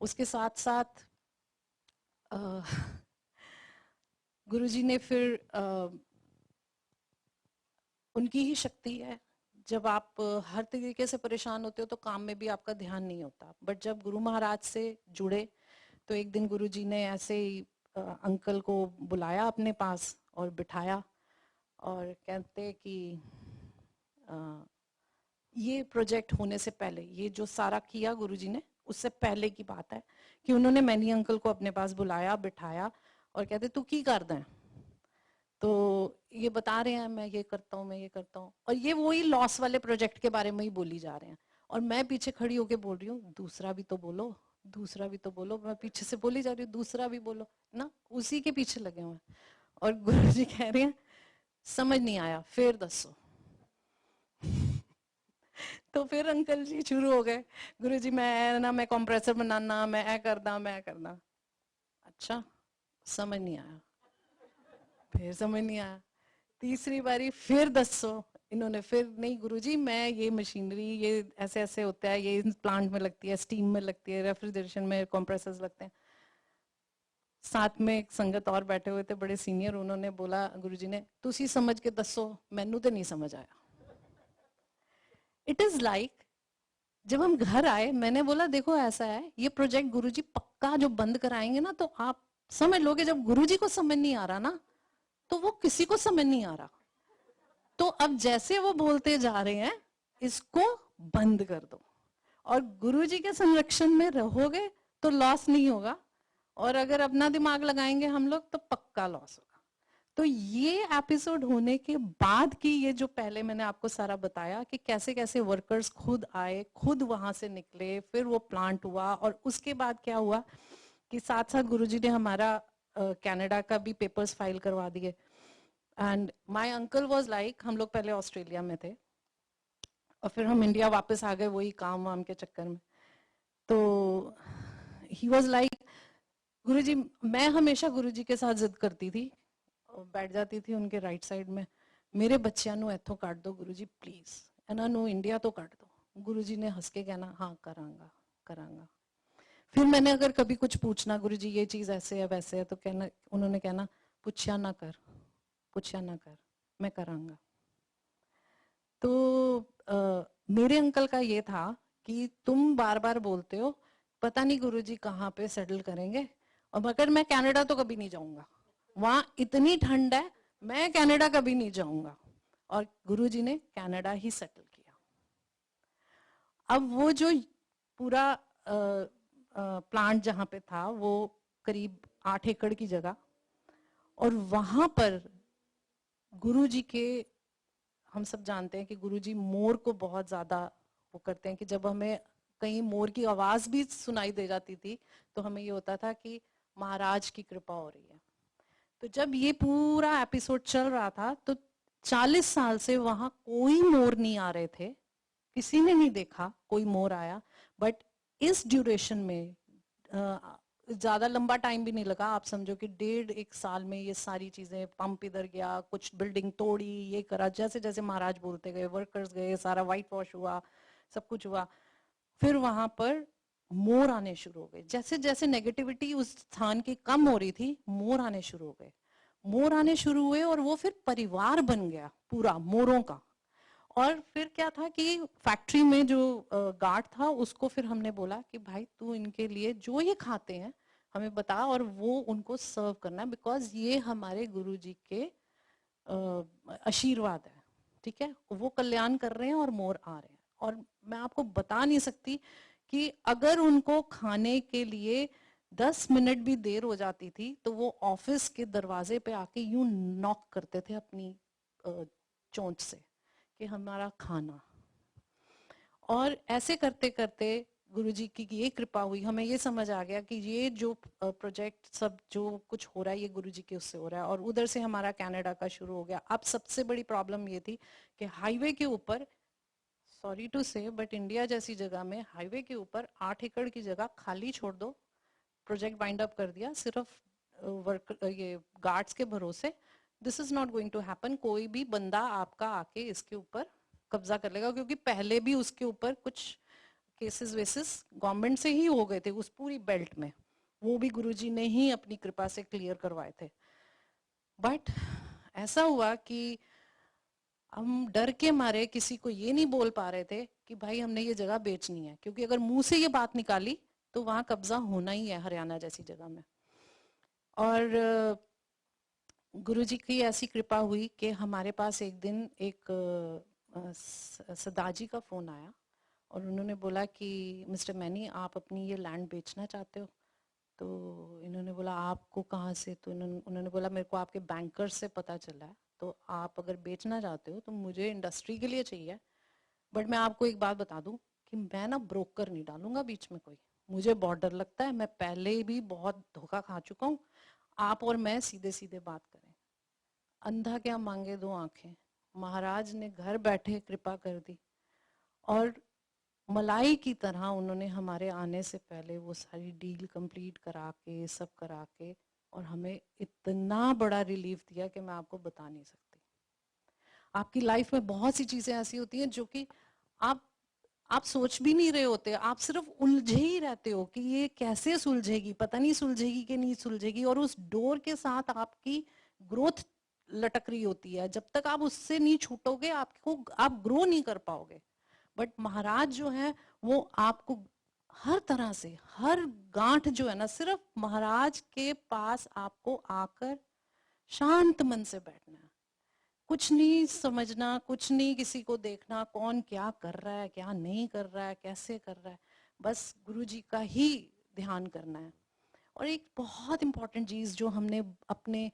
उसके साथ साथ गुरुजी ने फिर उनकी ही शक्ति है। जब आप हर तरीके से परेशान होते हो तो काम में भी आपका ध्यान नहीं होता, बट जब गुरु महाराज से जुड़े तो एक दिन गुरुजी ने ऐसे ही अंकल को बुलाया अपने पास और बिठाया, और कहते कि ये प्रोजेक्ट होने से पहले, ये जो सारा किया गुरुजी ने, उससे पहले की बात है कि उन्होंने मैनी अंकल को अपने पास बुलाया, बिठाया और कहते तू की कर दें, तो ये बता रहे हैं मैं ये करता हूँ, मैं ये करता हूँ, और ये वही लॉस वाले प्रोजेक्ट के बारे में ही बोली जा रहे हैं, और मैं पीछे खड़ी होके बोल रही हूँ दूसरा भी तो बोलो, दूसरा भी तो बोलो, मैं पीछे से बोली जा रही हूँ दूसरा भी बोलो ना, उसी के पीछे लगे हुए हैं। और गुरुजी कह रहे हैं समझ नहीं आया फिर दसो। तो फिर अंकल जी शुरू हो गए, गुरुजी मैं कंप्रेसर बनाना, मैं ऐ करना, मैं ऐ करना। अच्छा, समझ नहीं आया, फिर समझ नहीं आया, तीसरी बारी फिर दसो। इन्होंने फिर, नहीं गुरुजी मैं ये मशीनरी ये ऐसे ऐसे होता है, ये प्लांट में लगती है, स्टीम में लगती है, रेफ्रिजरेशन में कंप्रेसर्स लगते हैं। साथ में एक संगत और बैठे हुए थे बड़े सीनियर, उन्होंने बोला गुरुजी ने तुसी समझ के दसो, मैनू तो नहीं समझ आया। इट इज लाइक जब हम घर आए मैंने बोला देखो ऐसा है, ये प्रोजेक्ट गुरुजी पक्का जो बंद कराएंगे ना, तो आप समझ लोगे जब गुरुजी को समझ नहीं आ रहा ना, तो वो किसी को समझ नहीं आ रहा। तो अब जैसे वो बोलते जा रहे हैं इसको बंद कर दो, और गुरुजी के संरक्षण में रहोगे तो लॉस नहीं होगा, और अगर अपना दिमाग लगाएंगे हम लोग तो पक्का लॉस होगा। तो ये एपिसोड होने के बाद की ये जो पहले मैंने आपको सारा बताया कि कैसे कैसे वर्कर्स खुद आए, खुद वहां से निकले, फिर वो प्लांट हुआ, और उसके बाद क्या हुआ कि साथ साथ गुरुजी ने हमारा कनाडा का भी पेपर्स फाइल करवा दिए। And my uncle was like, हम लोग पहले ऑस्ट्रेलिया में थे और फिर हम इंडिया वापस आ गए वही काम वाम के चक्कर में। तो ही वाज लाइक गुरुजी, मैं हमेशा गुरुजी के साथ जिद करती थी और बैठ जाती थी उनके राइट साइड में, मेरे बच्चियां नु इथों काट दो गुरुजी प्लीज, इन्हां नु इंडिया तो काट दो। गुरुजी ने हंस के कहना हाँ करांगा करांगा। फिर मैंने अगर कभी कुछ पूछना गुरुजी ये चीज ऐसे है वैसे है, तो कहना, उन्होंने कहना पूछया ना कर, पूछया ना कर, मैं करांगा। तो मेरे अंकल का ये था कि तुम बार बार बोलते हो पता नहीं गुरुजी कहाँ पे सेटल करेंगे, और मगर मैं कनाडा तो कभी नहीं जाऊंगा, वहां इतनी ठंड है, मैं कनाडा कभी नहीं जाऊंगा। और गुरुजी ने कनाडा ही सेटल किया। अब वो जो पूरा प्लांट जहां पे था वो करीब 8 एकड़ की जगह, और वहां पर गुरुजी के, हम सब जानते हैं कि गुरुजी मोर को बहुत ज्यादा वो करते हैं, कि जब हमें कहीं मोर की आवाज भी सुनाई दे जाती थी तो हमें ये होता था कि महाराज की कृपा हो रही है। तो जब ये पूरा एपिसोड चल रहा था तो 40 साल से वहां कोई मोर नहीं आ रहे थे, किसी ने नहीं देखा कोई मोर आया। बट इस ड्यूरेशन में ज्यादा लंबा टाइम भी नहीं लगा, आप समझो कि 1.5 साल में ये सारी चीजें, पंप इधर गया, कुछ बिल्डिंग तोड़ी, ये करा, जैसे जैसे महाराज बोलते गए, वर्कर्स गए, सारा व्हाइट वॉश हुआ, सब कुछ हुआ। फिर वहां पर मोर आने शुरू हो गए, जैसे जैसे नेगेटिविटी उस स्थान की कम हो रही थी, मोर आने शुरू हो गए, मोर आने शुरू हुए, और वो फिर परिवार बन गया पूरा मोरों का। और फिर क्या था कि फैक्ट्री में जो गार्ड था उसको फिर हमने बोला कि भाई तू इनके लिए जो ये खाते हैं हमें बता, और वो उनको सर्व करना, बिकॉज ये हमारे गुरुजी के आशीर्वाद है, ठीक है, वो कल्याण कर रहे हैं और मोर आ रहे हैं। और मैं आपको बता नहीं सकती कि अगर उनको खाने के लिए 10 मिनट भी देर हो जाती थी तो वो ऑफिस के दरवाजे पे आके यूं नॉक करते थे अपनी चोंच से कि हमारा खाना। और ऐसे करते करते गुरुजी की ये कृपा हुई, हमें ये समझ आ गया कि ये जो प्रोजेक्ट सब जो कुछ हो रहा है ये गुरुजी के उससे हो रहा है, और उधर से हमारा कनाडा का शुरू हो गया। अब सबसे बड़ी प्रॉब्लम ये थी कि हाईवे के ऊपर, सॉरी टू से बट इंडिया जैसी जगह में हाईवे के ऊपर 8 एकड़ की जगह खाली छोड़ दो, प्रोजेक्ट बाइंड अप कर दिया सिर्फ वर्क ये गार्ड्स के भरोसे, this is not going to happen, कोई भी बंदा आपका आके इसके ऊपर कब्जा कर लेगा, क्योंकि पहले भी उसके ऊपर कुछ केसेस वेसेस गवर्नमेंट से ही हो गए थे उस पूरी बेल्ट में, वो भी गुरुजी ने ही अपनी कृपा से क्लियर करवाए थे। बट ऐसा हुआ कि हम डर के मारे किसी को ये नहीं बोल पा रहे थे कि भाई हमने ये जगह बेचनी है, क्योंकि अगर मुंह से ये बात निकाली तो वहां कब्जा होना ही है हरियाणा जैसी जगह में। और गुरुजी की ऐसी कृपा हुई कि हमारे पास एक दिन एक सदाजी का फोन आया और उन्होंने बोला कि मिस्टर मैनी आप अपनी ये लैंड बेचना चाहते हो। तो इन्होंने बोला आपको कहाँ से, तो उन्होंने बोला मेरे को आपके बैंकर से पता चला है, तो आप अगर बेचना चाहते हो तो मुझे इंडस्ट्री के लिए चाहिए, बट मैं आपको एक बात बता दूं कि मैं ना ब्रोकर नहीं डालूंगा बीच में कोई, मुझे बहुत डर लगता है, मैं पहले भी बहुत धोखा खा चुका हूँ। आप और मैं सीधे सीधे बात करें। अंधा क्या मांगे दो आंखें, महाराज ने घर बैठे कृपा कर दी और मलाई की तरह उन्होंने हमारे आने से पहले वो सारी डील कंप्लीट करा के सब करा के और हमें इतना बड़ा रिलीफ दिया कि मैं आपको बता नहीं सकती। आपकी लाइफ में बहुत सी चीजें ऐसी होती हैं जो कि आप आप सोच भी नहीं रहे होते, आप सिर्फ उलझे ही रहते हो कि ये कैसे सुलझेगी, पता नहीं सुलझेगी कि नहीं सुलझेगी, और उस डोर के साथ आपकी ग्रोथ लटक रही होती है। जब तक आप उससे नहीं छूटोगे आपको आप ग्रो नहीं कर पाओगे। बट महाराज जो है वो आपको हर तरह से, हर गांठ जो है ना, सिर्फ महाराज के पास आपको आकर शांत मन से बैठना है, कुछ नहीं समझना, कुछ नहीं किसी को देखना कौन क्या कर रहा है क्या नहीं कर रहा है कैसे कर रहा है, बस गुरु जी का ही ध्यान करना है। और एक बहुत इंपॉर्टेंट चीज जो हमने अपने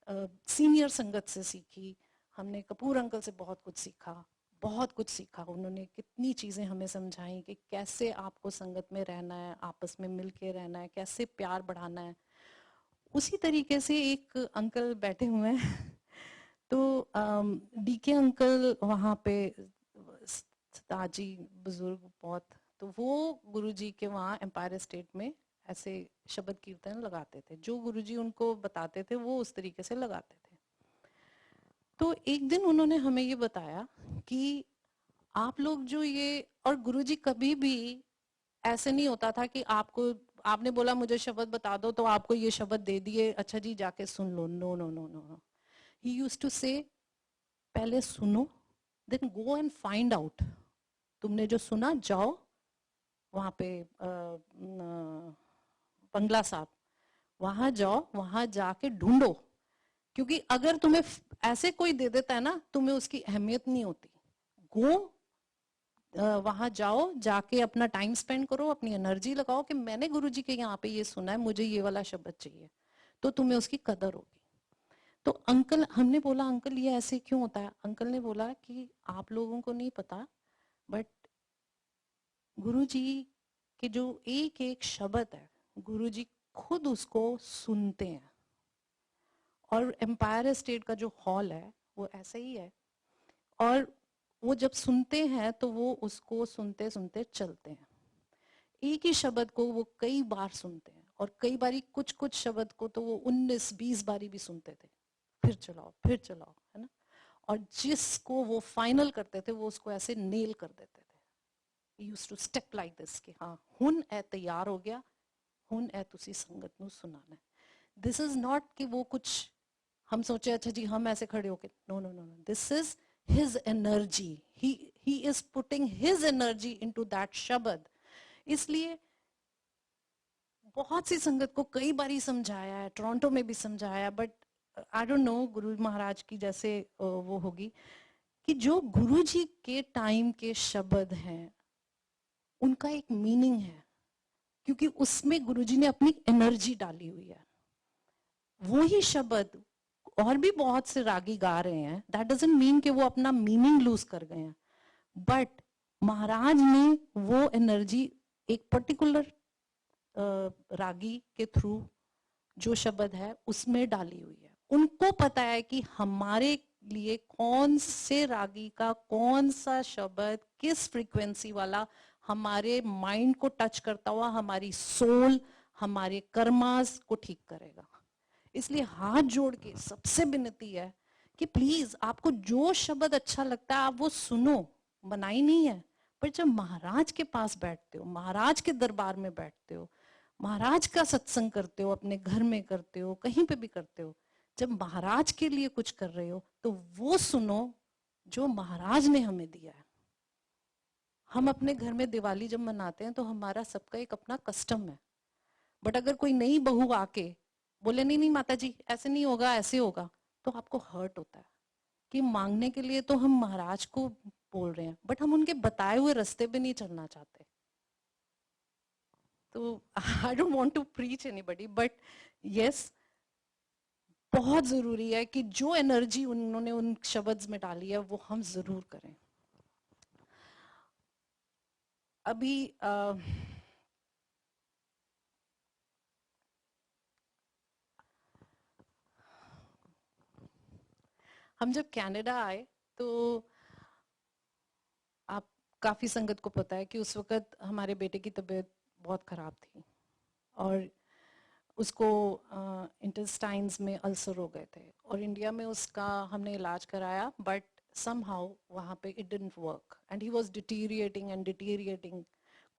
सीनियर संगत से सीखी, हमने कपूर अंकल से बहुत कुछ सीखा, बहुत कुछ सीखा। उन्होंने कितनी चीजें हमें समझाई कि कैसे आपको संगत में रहना है, आपस में मिल के रहना है, कैसे प्यार बढ़ाना है। उसी तरीके से एक अंकल बैठे हुए हैं तो डीके अंकल वहाँ पे दाजी बुजुर्ग बहुत, तो वो गुरुजी के वहाँ एम्पायर स्टेट में ऐसे शब्द कीर्तन लगाते थे, जो गुरुजी उनको बताते थे वो उस तरीके से लगाते थे। तो एक दिन उन्होंने हमें ये बताया कि आप लोग जो ये, और गुरुजी कभी भी ऐसे नहीं होता था कि आपको, आपने बोला मुझे शब्द बता दो तो आपको ये शब्द दे दिए, अच्छा जी जाके सुन लो, no no no no no. He used to say पहले सुनो, then go and find out. तुमने जो सुना जाओ वहां पे बंगला साहब, वहां जाओ, वहां जाके ढूंढो, क्योंकि अगर तुम्हें ऐसे कोई दे देता है ना तुम्हें उसकी अहमियत नहीं होती। गो, वहां जाओ, जाके अपना टाइम स्पेंड करो, अपनी एनर्जी लगाओ कि मैंने गुरुजी के यहाँ पे ये सुना है, मुझे ये वाला शब्द चाहिए, तो तुम्हें उसकी कदर होगी। तो अंकल, हमने बोला अंकल ये ऐसे क्यों होता है? अंकल ने बोला कि आप लोगों को नहीं पता, बट गुरुजी के जो एक एक शब्द है गुरुजी खुद उसको सुनते हैं। और एम्पायर स्टेट का जो हॉल है वो ऐसा ही है, और वो जब सुनते हैं तो वो उसको सुनते सुनते चलते हैं। एक ही शब्द को वो कई बार सुनते हैं, और कई बारी कुछ कुछ शब्द को तो वो 19-20 बारी भी सुनते थे, फिर चलाओ, है ना। और जिसको वो फाइनल करते थे वो उसको ऐसे नेल कर देते थे। Used to step like this कि हाँ हुन ए तैयार हो गया, हुन ए तुसी संगत नू सुनाना। दिस इज नॉट कि वो कुछ हम सोचे अच्छा जी हम ऐसे खड़े होके, no no no no, this is his energy, he is putting his energy into that शब्द। इसलिए बहुत सी संगत को कई बारी समझाया है, टोरंटो में भी समझाया, but I don't no Guru Maharaj की जैसे वो होगी कि जो गुरु जी के टाइम के शब्द हैं उनका एक मीनिंग है, क्योंकि उसमें गुरु जी ने अपनी एनर्जी डाली हुई है। वो ही शब्द और भी बहुत से रागी गा रहे हैं, दैट डजंट मीन कि वो अपना मीनिंग लूज कर गए हैं, बट महाराज ने वो एनर्जी एक पर्टिकुलर रागी के थ्रू जो शब्द है उसमें डाली हुई है। उनको पता है कि हमारे लिए कौन से रागी का कौन सा शब्द किस फ्रीक्वेंसी वाला हमारे माइंड को टच करता हुआ हमारी सोल, हमारे कर्मास को ठीक करेगा। इसलिए हाथ जोड़ के सबसे विनती है कि प्लीज आपको जो शब्द अच्छा लगता है आप वो सुनो, मनाही नहीं है, पर जब महाराज के पास बैठते हो, महाराज के दरबार में बैठते हो, महाराज का सत्संग करते हो, अपने घर में करते हो, कहीं पे भी करते हो, जब महाराज के लिए कुछ कर रहे हो तो वो सुनो जो महाराज ने हमें दिया है। हम अपने घर में दिवाली जब मनाते हैं तो हमारा सबका एक अपना कस्टम है, बट अगर कोई नई बहू आके बोले नहीं नहीं माता जी ऐसे नहीं होगा ऐसे होगा, तो आपको हर्ट होता है कि मांगने के लिए तो हम महाराज को बोल रहे हैं, बट हम उनके बताए हुए रास्ते पे नहीं चलना चाहते. तो I don't want to preach anybody, but yes, बहुत जरूरी है कि जो एनर्जी उन्होंने उन शब्द में डाली है वो हम जरूर करें. अभी हम जब कनाडा आए तो आप काफी संगत को पता है कि उस वक्त हमारे बेटे की तबीयत बहुत खराब थी और उसको इंटेस्टाइन्स में अल्सर हो गए थे और इंडिया में उसका हमने इलाज कराया, बट somehow वहाँ पे it didn't work and he was deteriorating and deteriorating.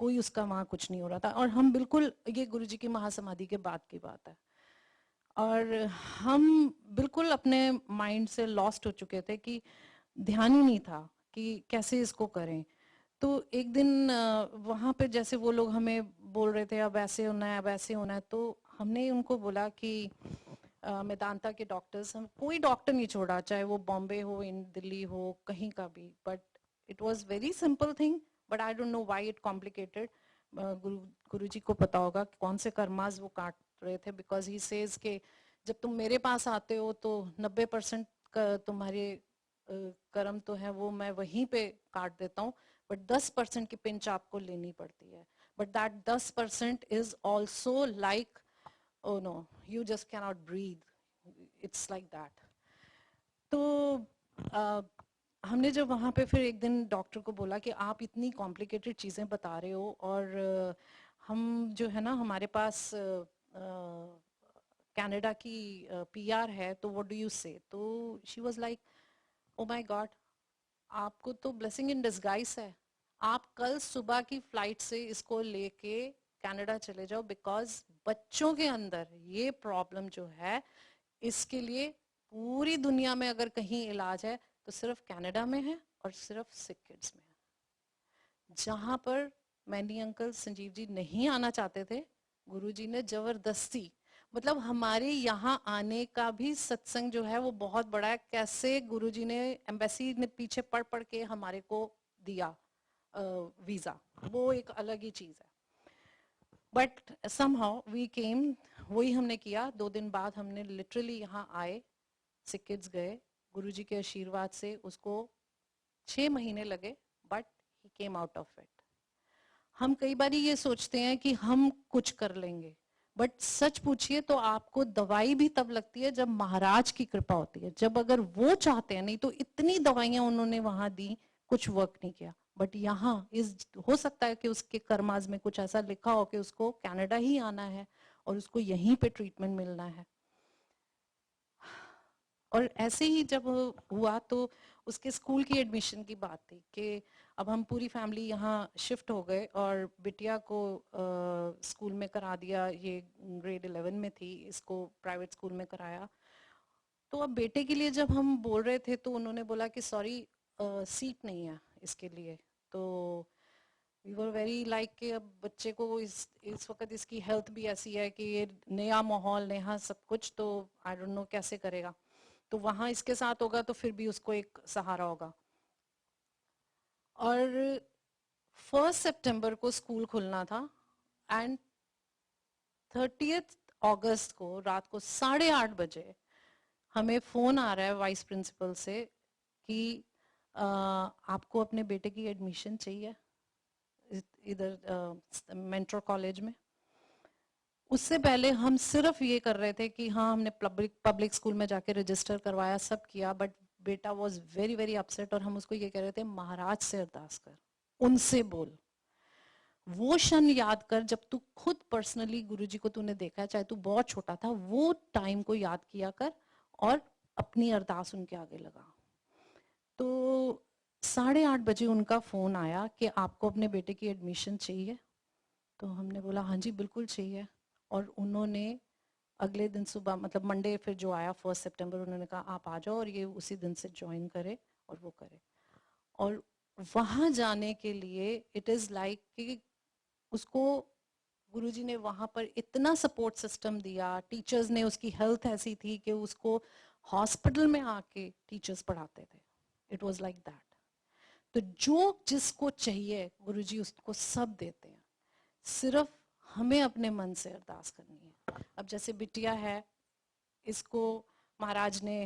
कोई उसका वहाँ कुछ नहीं हो रहा था और हम बिल्कुल, ये गुरुजी की महासमाधि के बाद की बात है, और हम बिल्कुल अपने माइंड से लॉस्ट हो चुके थे कि ध्यान ही नहीं था कि कैसे इसको करें. तो एक दिन वहाँ पे जैसे वो लोग हमें बोल रहे थे अब ऐसे होना है, अब ऐसे होना है, तो हमने उनको बोला कि मेदांता के डॉक्टर्स, हम कोई डॉक्टर नहीं छोड़ा, चाहे वो बॉम्बे हो, इन दिल्ली हो, कहीं का भी, but it was very simple thing, but I don't know why it complicated. Guruji को पता होगा कि कौन से कर्मास वो काट रहे थे, बिकॉज ही सेज के जब तुम मेरे पास आते हो तो 90% तुम्हारे कर्म तो है वो मैं वहीं पे काट देता हूँ, बट 10% की पिंच आपको लेनी पड़ती है. But that 10% is also like, oh no, you just cannot breathe. It's like that. तो हमने जब वहाँ पे फिर एक दिन डॉक्टर को बोला कि आप इतनी कॉम्प्लिकेटेड चीज़ें बता रहे हो और हम जो है ना हमारे पास कनाडा की पीआर है, तो व्हाट डू यू से. तो she was like, oh my God, आपको तो ब्लेसिंग इन डिस्गाइज है, आप कल सुबह की फ्लाइट से इसको लेके कनाडा चले जाओ, बिकॉज बच्चों के अंदर ये प्रॉब्लम जो है, इसके लिए पूरी दुनिया में अगर कहीं इलाज है तो सिर्फ कनाडा में है और सिर्फ सिक किड्स में है. जहां पर मैनी अंकल संजीव जी नहीं आना चाहते थे, गुरुजी ने जबरदस्ती, मतलब हमारे यहाँ आने का भी सत्संग जो है वो बहुत बड़ा है. कैसे गुरुजी ने एम्बेसी ने पीछे पड़ पड़ के हमारे को दिया वीजा, वो एक अलग ही चीज है. बट समहाउ वी केम, वही हमने किया. 2 दिन बाद हमने लिटरली यहाँ आए, सिक किड्स गए, गुरुजी के आशीर्वाद से उसको 6 महीने लगे, but he came out of it. हम कई बार ये सोचते हैं कि हम कुछ कर लेंगे, बट सच पूछिए तो आपको दवाई भी तब लगती है जब महाराज की कृपा होती है. जब अगर वो चाहते हैं, नहीं तो इतनी दवाइयां उन्होंने वहां दी, कुछ वर्क नहीं किया. बट यहाँ इस हो सकता है कि उसके कर्माज में कुछ ऐसा लिखा हो कि उसको कनाडा ही आना है और उसको यहीं पे ट्रीटमेंट मिलना है. और ऐसे ही जब हुआ तो उसके स्कूल की एडमिशन की बात थी कि अब हम पूरी फैमिली यहाँ शिफ्ट हो गए और बिटिया को स्कूल में करा दिया. ये ग्रेड 11 में थी, इसको प्राइवेट स्कूल में कराया. तो अब बेटे के लिए जब हम बोल रहे थे तो उन्होंने बोला कि सॉरी, सीट नहीं है इसके लिए. तो वी वर वेरी लाइक कि अब बच्चे को इस वक्त इसकी हेल्थ भी ऐसी है कि ये नया माहौल, नया सब कुछ, तो आई डोंट नो कैसे करेगा. तो वहां इसके साथ होगा तो फिर भी उसको एक सहारा होगा. और 1 सितंबर को स्कूल खुलना था एंड 30 अगस्त को रात को 8:30 बजे हमें फोन आ रहा है वाइस प्रिंसिपल से कि आपको अपने बेटे की एडमिशन चाहिए इधर मेंटर कॉलेज में. उससे पहले हम सिर्फ ये कर रहे थे कि हाँ, हमने पब्लिक स्कूल में जाके रजिस्टर करवाया, सब किया, बट बेटा वाज वेरी वेरी अपसेट और हम उसको ये कह रहे थे, महाराज से अरदास कर, उनसे बोल. वो क्षण याद कर जब तू खुद पर्सनली गुरुजी को तूने देखा है, चाहे तू बहुत छोटा था, वो टाइम को याद किया कर और अपनी अरदास उनके आगे लगा. तो 8:30 बजे उनका फोन आया कि आपको अपने बेटे की एडमिशन चाहिए. तो हमने बोला हाँ जी बिल्कुल चाहिए. और उन्होंने अगले दिन सुबह, मतलब मंडे फिर जो आया 1 सितंबर, उन्होंने कहा आप आ जाओ और ये उसी दिन से ज्वाइन करे और वो करे. और वहां जाने के लिए इट इज लाइक कि उसको गुरुजी ने वहां पर इतना सपोर्ट सिस्टम दिया. टीचर्स ने, उसकी हेल्थ ऐसी थी कि उसको हॉस्पिटल में आके टीचर्स पढ़ाते थे. It was like that. तो जो जिसको चाहिए गुरुजी उसको सब देते हैं, सिर्फ हमें अपने मन से अरदास करनी है। अब जैसे बिटिया है, इसको महाराज ने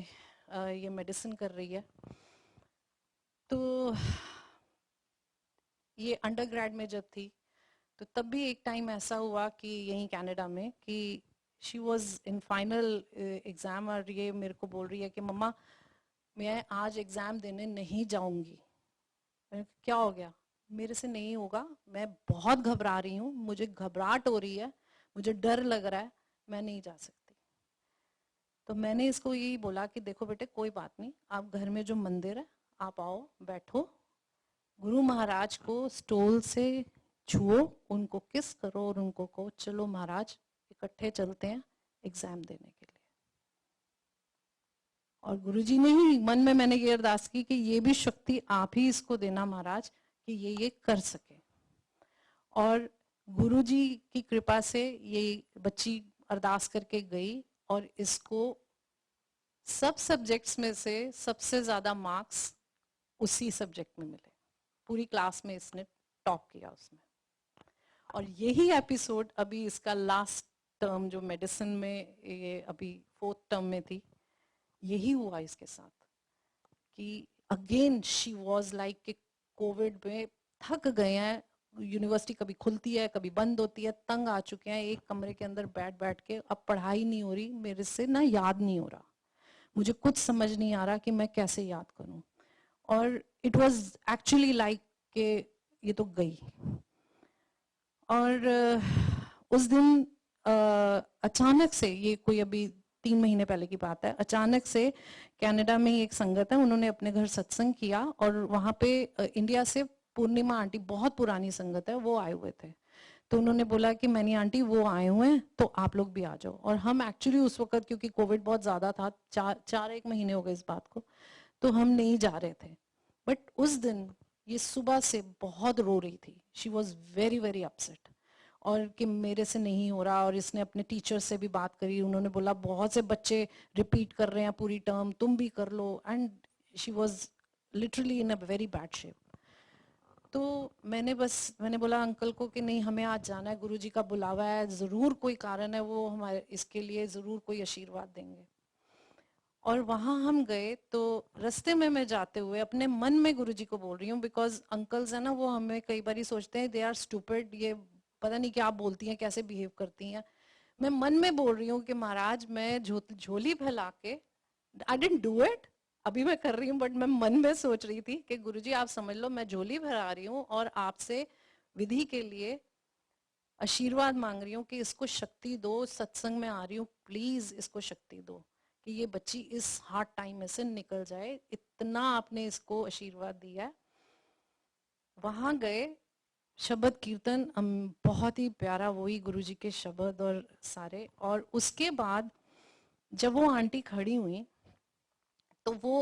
ये मेडिसिन कर रही है, तो ये अंडरग्रेड में जब थी तो तब भी एक टाइम ऐसा हुआ कि यहीं कनाडा में कि she was in final exam और ये मेरे को बोल रही है कि मम्मा मैं आज एग्जाम देने नहीं जाऊंगी। क्या हो गया? मेरे से नहीं होगा, मैं बहुत घबरा रही हूँ, मुझे घबराहट हो रही है, मुझे डर लग रहा है, मैं नहीं जा सकती। तो मैंने इसको यही बोला कि देखो बेटे कोई बात नहीं, आप घर में जो मंदिर है आप आओ बैठो, गुरु महाराज को स्टोल से छुओ, उनको किस करो और उनको कहो चलो महाराज इकट्ठे चलते हैं एग्जाम देने के लिए। और गुरुजी ने ही मन में मैंने ये अरदास की कि ये भी शक्ति आप ही इसको देना महाराज कि ये कर सके। और गुरुजी की कृपा से ये बच्ची अरदास करके गई और इसको सब सब्जेक्ट्स में से सबसे ज्यादा मार्क्स उसी सब्जेक्ट में मिले, पूरी क्लास में इसने टॉप किया उसमें। और यही एपिसोड अभी इसका लास्ट टर्म जो मेडिसिन में ये अभी 4th टर्म में थी, यही हुआ इसके साथ कि अगेन शी वाज लाइक कि कोविड में थक गए हैं, यूनिवर्सिटी कभी खुलती है कभी बंद होती है, तंग आ चुके हैं, एक कमरे के अंदर बैठ बैठ के, अब पढ़ाई नहीं हो रही, मेरे से ना याद नहीं हो रहा, मुझे कुछ समझ नहीं आ रहा कि मैं कैसे याद करूं। और इट वाज एक्चुअली लाइक कि ये तो गई। और उस दिन अचानक से, ये कोई अभी 3 महीने पहले की बात है, अचानक से कनाडा में एक संगत है, उन्होंने अपने घर सत्संग किया और वहां पे इंडिया से पूर्णिमा आंटी, बहुत पुरानी संगत है, वो आए हुए थे। तो उन्होंने बोला कि मैनी आंटी वो आए हुए हैं तो आप लोग भी आ जाओ। और हम एक्चुअली उस वक्त, क्योंकि कोविड बहुत ज्यादा था, 4-1 महीने हो गए इस बात को, तो हम नहीं जा रहे थे। बट उस दिन ये सुबह से बहुत रो रही थी, she was very very upset, और कि मेरे से नहीं हो रहा। और इसने अपने टीचर से भी बात करी, उन्होंने बोला बहुत से बच्चे रिपीट कर रहे हैं पूरी टर्म, तुम भी कर लो। And she was literally in a very bad shape. तो मैंने बोला अंकल को कि नहीं हमें आज जाना है, गुरुजी का बुलावा है, जरूर कोई कारण है, वो हमारे इसके लिए जरूर कोई आशीर्वाद देंगे। और वहां हम गए तो रास्ते में मैं जाते हुए अपने मन में गुरुजी को बोल रही हूँ, बिकॉज अंकल्स है ना, वो हमें कई बार सोचते हैं दे आर स्टूपिड, ये पता नहीं क्या बोलती हैं, कैसे बिहेव करती हैं। मैं मन में बोल रही हूँ कि महाराज मैं झोली फैला के, आई डिडंट डू इट, अभी मैं कर रही हूँ, बट मैं मन में सोच रही थी कि गुरुजी आप समझ लो मैं झोली फैला रही हूँ और आपसे विधि के लिए आशीर्वाद मांग रही हूँ कि इसको शक्ति दो, सत्संग में आ रही हूँ, प्लीज इसको शक्ति दो कि ये बच्ची इस हार्ड टाइम में से निकल जाए, इतना आपने इसको आशीर्वाद दिया है। वहां गए, शब्द कीर्तन बहुत ही प्यारा, वही गुरुजी के शब्द और सारे। और उसके बाद जब वो आंटी खड़ी हुई तो वो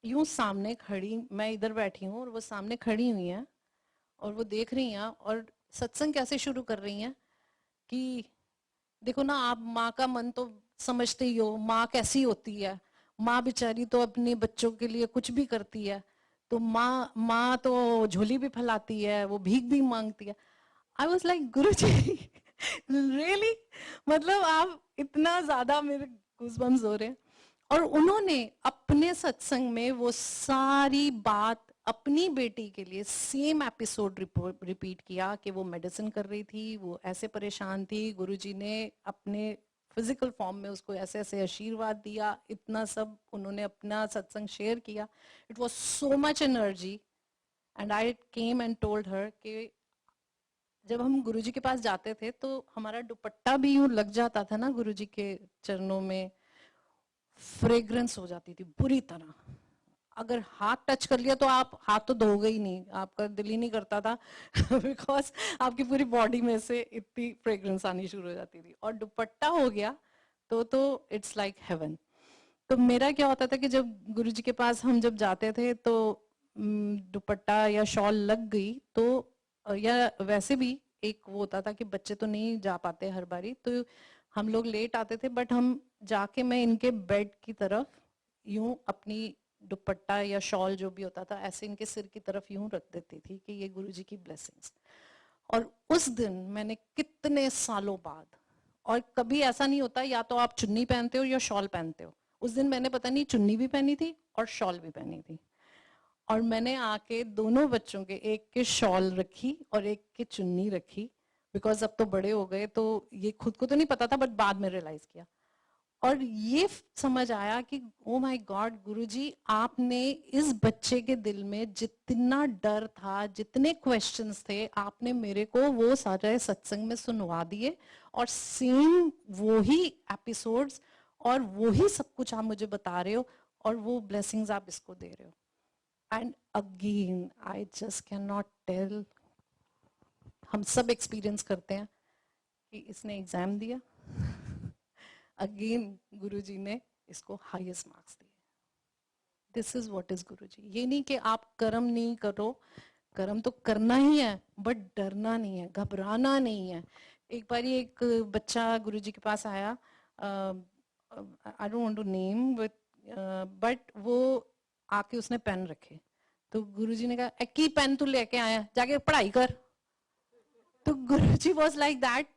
यूं सामने खड़ी, मैं इधर बैठी हूँ और वो सामने खड़ी हुई हैं और वो देख रही हैं और सत्संग कैसे शुरू कर रही हैं कि देखो ना आप माँ का मन तो समझते ही हो, माँ कैसी होती है, माँ बेचारी तो अपने बच्चों के लिए कुछ भी करती है, तो माँ माँ तो झोली भी फैलाती है, वो भीख भी मांगती है। I was like Guru ji really, मतलब आप इतना ज्यादा, मेरे गूज़बम्स हो रहे हैं। और उन्होंने अपने सत्संग में वो सारी बात अपनी बेटी के लिए सेम एपिसोड रिपीट किया कि वो मेडिसिन कर रही थी, वो ऐसे परेशान थी, गुरुजी ने अपने फिजिकल फॉर्म में उसको ऐसे ऐसे आशीर्वाद दिया, इतना सब उन्होंने अपना सत्संग शेयर किया। It was so much energy and I came and told her कि जब हम गुरुजी के पास जाते थे तो हमारा दुपट्टा भी यूं लग जाता था ना गुरुजी के चरणों में, फ्रेग्रेंस हो जाती थी बुरी तरह। अगर हाथ टच कर लिया तो आप हाथ तो धोगे ही नहीं, आपका दिल ही नहीं करता था बिकॉज आपकी पूरी बॉडी में से इतनी फ्रेग्रेंस आनी शुरू हो जाती थी। और दुपट्टा हो गया तो इट्स लाइक हेवन। तो मेरा क्या होता था कि जब गुरुजी के पास हम जब जाते थे तो दुपट्टा या शॉल लग गई तो या वैसे भी एक वो होता था कि बच्चे तो नहीं जा पाते हर बारी, तो हम लोग लेट आते थे, बट हम जाके मैं इनके बेड की तरफ यूं अपनी दुपट्टा या शॉल जो भी होता था ऐसे इनके सिर की तरफ यूं रख देती थी कि ये गुरुजी की ब्लेसिंग्स। और उस दिन मैंने कितने सालों बाद, और कभी ऐसा नहीं होता या तो आप चुन्नी पहनते हो या शॉल पहनते हो, उस दिन मैंने पता नहीं चुन्नी भी पहनी थी और शॉल भी पहनी थी। और मैंने आके दोनों बच्चों के, एक के शॉल रखी और एक के चुन्नी रखी, बिकॉज अब तो बड़े हो गए तो ये खुद को तो नहीं पता था, बट बाद में रियलाइज किया। और ये समझ आया कि ओ माय गॉड गुरुजी, आपने इस बच्चे के दिल में जितना डर था, जितने क्वेश्चंस थे, आपने मेरे को वो सारे सत्संग में सुनवा दिए, और सेम वो ही एपिसोड्स और वो ही सब कुछ आप मुझे बता रहे हो, और वो ब्लेसिंग्स आप इसको दे रहे हो। And again I just can not tell, हम सब एक्सपीरियंस करते हैं कि इसने एग्जाम दिया, अगेन गुरुजी ने इसको हाईएस्ट मार्क्स दिए। दिस इज व्हाट इज गुरुजी। ये नहीं कि आप कर्म नहीं करो, कर्म तो करना ही है, बट डरना नहीं है, घबराना नहीं है। एक बार एक बच्चा गुरुजी के पास आया, I don't want to name, but वो आके उसने पेन रखे, तो गुरुजी ने कहा एक ही पेन तू लेके आया, जाके पढ़ाई कर। तो गुरुजी वाज लाइक दैट।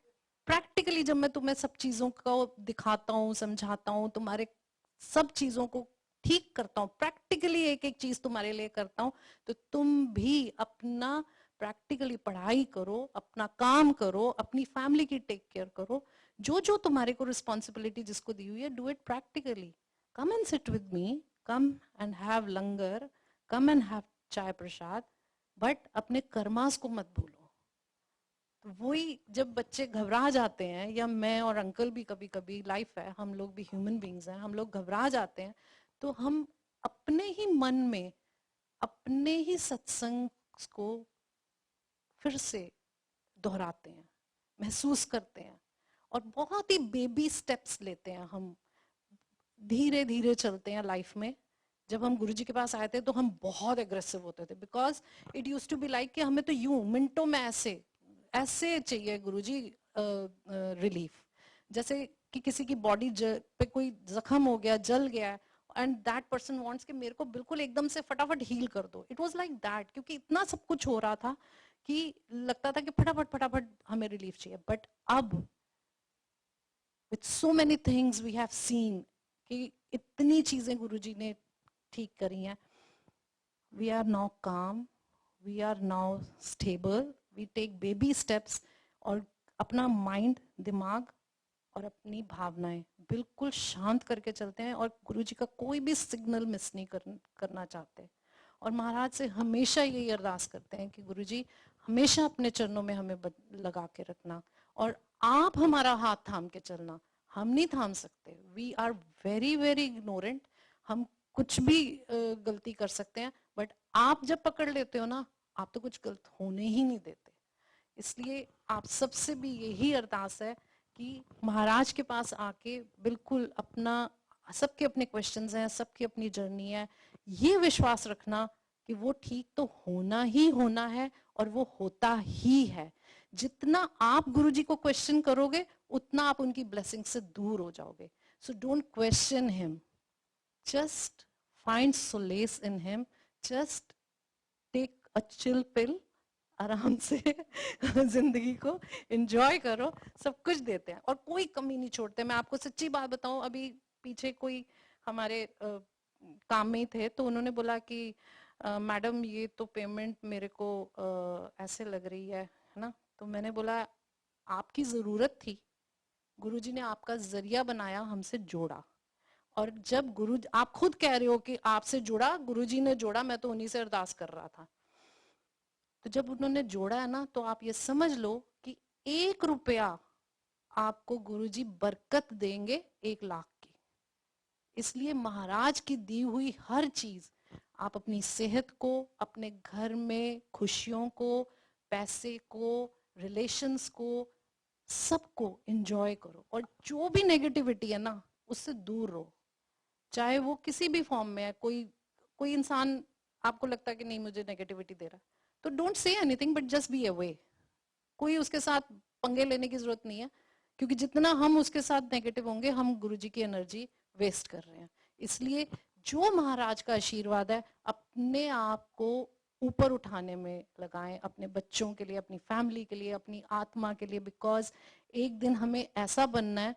प्रैक्टिकली जब मैं तुम्हें सब चीजों को दिखाता हूँ, समझाता हूँ, तुम्हारे सब चीजों को ठीक करता हूँ, प्रैक्टिकली एक एक चीज तुम्हारे लिए करता हूँ, तो तुम भी अपना प्रैक्टिकली पढ़ाई करो, अपना काम करो, अपनी फैमिली की टेक केयर करो, जो जो तुम्हारे को रिस्पॉन्सिबिलिटी जिसको दी हुई है, do it practically. Come and sit with me, come and have langar, come and have चाय प्रसाद, बट अपने कर्मास को मत भूलो। तो वही जब बच्चे घबरा जाते हैं, या मैं और अंकल भी कभी कभी, लाइफ है, हम लोग भी ह्यूमन बींग्स हैं, हम लोग घबरा जाते हैं, तो हम अपने ही मन में अपने ही सत्संग को फिर से दोहराते हैं, महसूस करते हैं, और बहुत ही बेबी स्टेप्स लेते हैं, हम धीरे धीरे चलते हैं लाइफ में। जब हम गुरुजी के पास आए थे तो हम बहुत एग्रेसिव होते थे, because it use to be like कि हमें तो यूं मिनटों में ऐसे ऐसे चाहिए गुरुजी रिलीफ, जैसे कि किसी की बॉडी पे कोई जख्म हो गया, जल गया, एंड दैट पर्सन वांट्स कि मेरे को बिल्कुल एकदम से फटाफट हील कर दो। इट वाज लाइक दैट, क्योंकि इतना सब कुछ हो रहा था कि लगता था कि फटाफट फटाफट हमें रिलीफ चाहिए। बट अब with so many things we have seen कि इतनी चीजें गुरुजी ने ठीक करी हैं, we are now calm, we are now stable, we take baby steps, और अपना माइंड, दिमाग और अपनी भावनाएं बिल्कुल शांत करके चलते हैं, और गुरुजी का कोई भी सिग्नल मिस नहीं करना चाहते। और महाराज से हमेशा यही अरदास करते हैं कि गुरुजी हमेशा अपने चरणों में हमें लगा के रखना, और आप हमारा हाथ थाम के चलना। हम नहीं थाम सकते, we are very very ignorant, हम कुछ भी गलती कर सकते हैं, बट आप जब पकड़ लेते हो ना, आप तो कुछ गलत होने ही नहीं देते। इसलिए आप सबसे भी यही अरदास है कि महाराज के पास आके बिल्कुल अपना, सबके अपने क्वेश्चंस हैं, सबकी अपनी जर्नी है, ये विश्वास रखना कि वो ठीक तो होना ही होना है, और वो होता ही है। जितना आप गुरुजी को क्वेश्चन करोगे, उतना आप उनकी ब्लेसिंग से दूर हो जाओगे। So don't question him, just find solace in him, just take a chill pill, आराम से जिंदगी को एंजॉय करो, सब कुछ देते हैं और कोई कमी नहीं छोड़ते। मैं आपको सच्ची बात बताऊं, अभी पीछे कोई हमारे काम में ही थे, तो उन्होंने बोला कि मैडम ये तो पेमेंट मेरे को ऐसे लग रही है ना। तो मैंने बोला आपकी जरूरत थी, गुरुजी ने आपका जरिया बनाया, हमसे जोड़ा, और जब गुरु, आप खुद कह रहे हो कि आपसे जुड़ा, गुरुजी ने जोड़ा, मैं तो उन्हीं से अरदास कर रहा था। तो जब उन्होंने जोड़ा है ना, तो आप ये समझ लो कि 1 रुपया आपको गुरुजी बरकत देंगे 1 लाख की। इसलिए महाराज की दी हुई हर चीज, आप अपनी सेहत को, अपने घर में खुशियों को, पैसे को, रिलेशंस को, सबको एंजॉय करो, और जो भी नेगेटिविटी है ना, उससे दूर रहो, चाहे वो किसी भी फॉर्म में है। कोई कोई इंसान आपको लगता है कि नहीं मुझे नेगेटिविटी दे रहा है, तो don't say anything, but just be away. कोई उसके साथ पंगे लेने की जरूरत नहीं है, क्योंकि जितना हम उसके साथ नेगेटिव होंगे, हम गुरुजी की एनर्जी वेस्ट कर रहे हैं। इसलिए जो महाराज का आशीर्वाद है अपने आप को ऊपर उठाने में लगाएं, अपने बच्चों के लिए, अपनी फैमिली के लिए, अपनी आत्मा के लिए, बिकॉज एक दिन हमें ऐसा बनना है,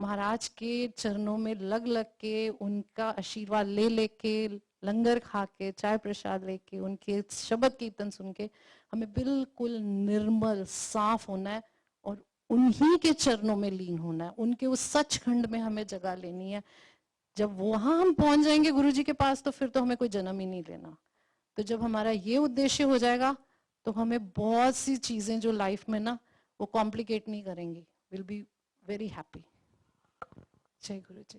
महाराज के चरणों में लग लग के, उनका आशीर्वाद ले लेके, लंगर खा के, चाय प्रसाद लेके, उनके शब्द कीर्तन सुन के हमें बिल्कुल निर्मल साफ होना है और उन्हीं के चरणों में लीन होना है, उनके उस सचखंड में हमें जगह लेनी है। जब वहां हम पहुंच जाएंगे गुरु जी के पास तो फिर तो हमें कोई जन्म ही नहीं लेना। तो जब हमारा ये उद्देश्य हो जाएगा तो हमें बहुत सी चीजें जो लाइफ में ना वो कॉम्प्लिकेट नहीं करेंगी, विल बी वेरी हैप्पी। जय गुरु जी।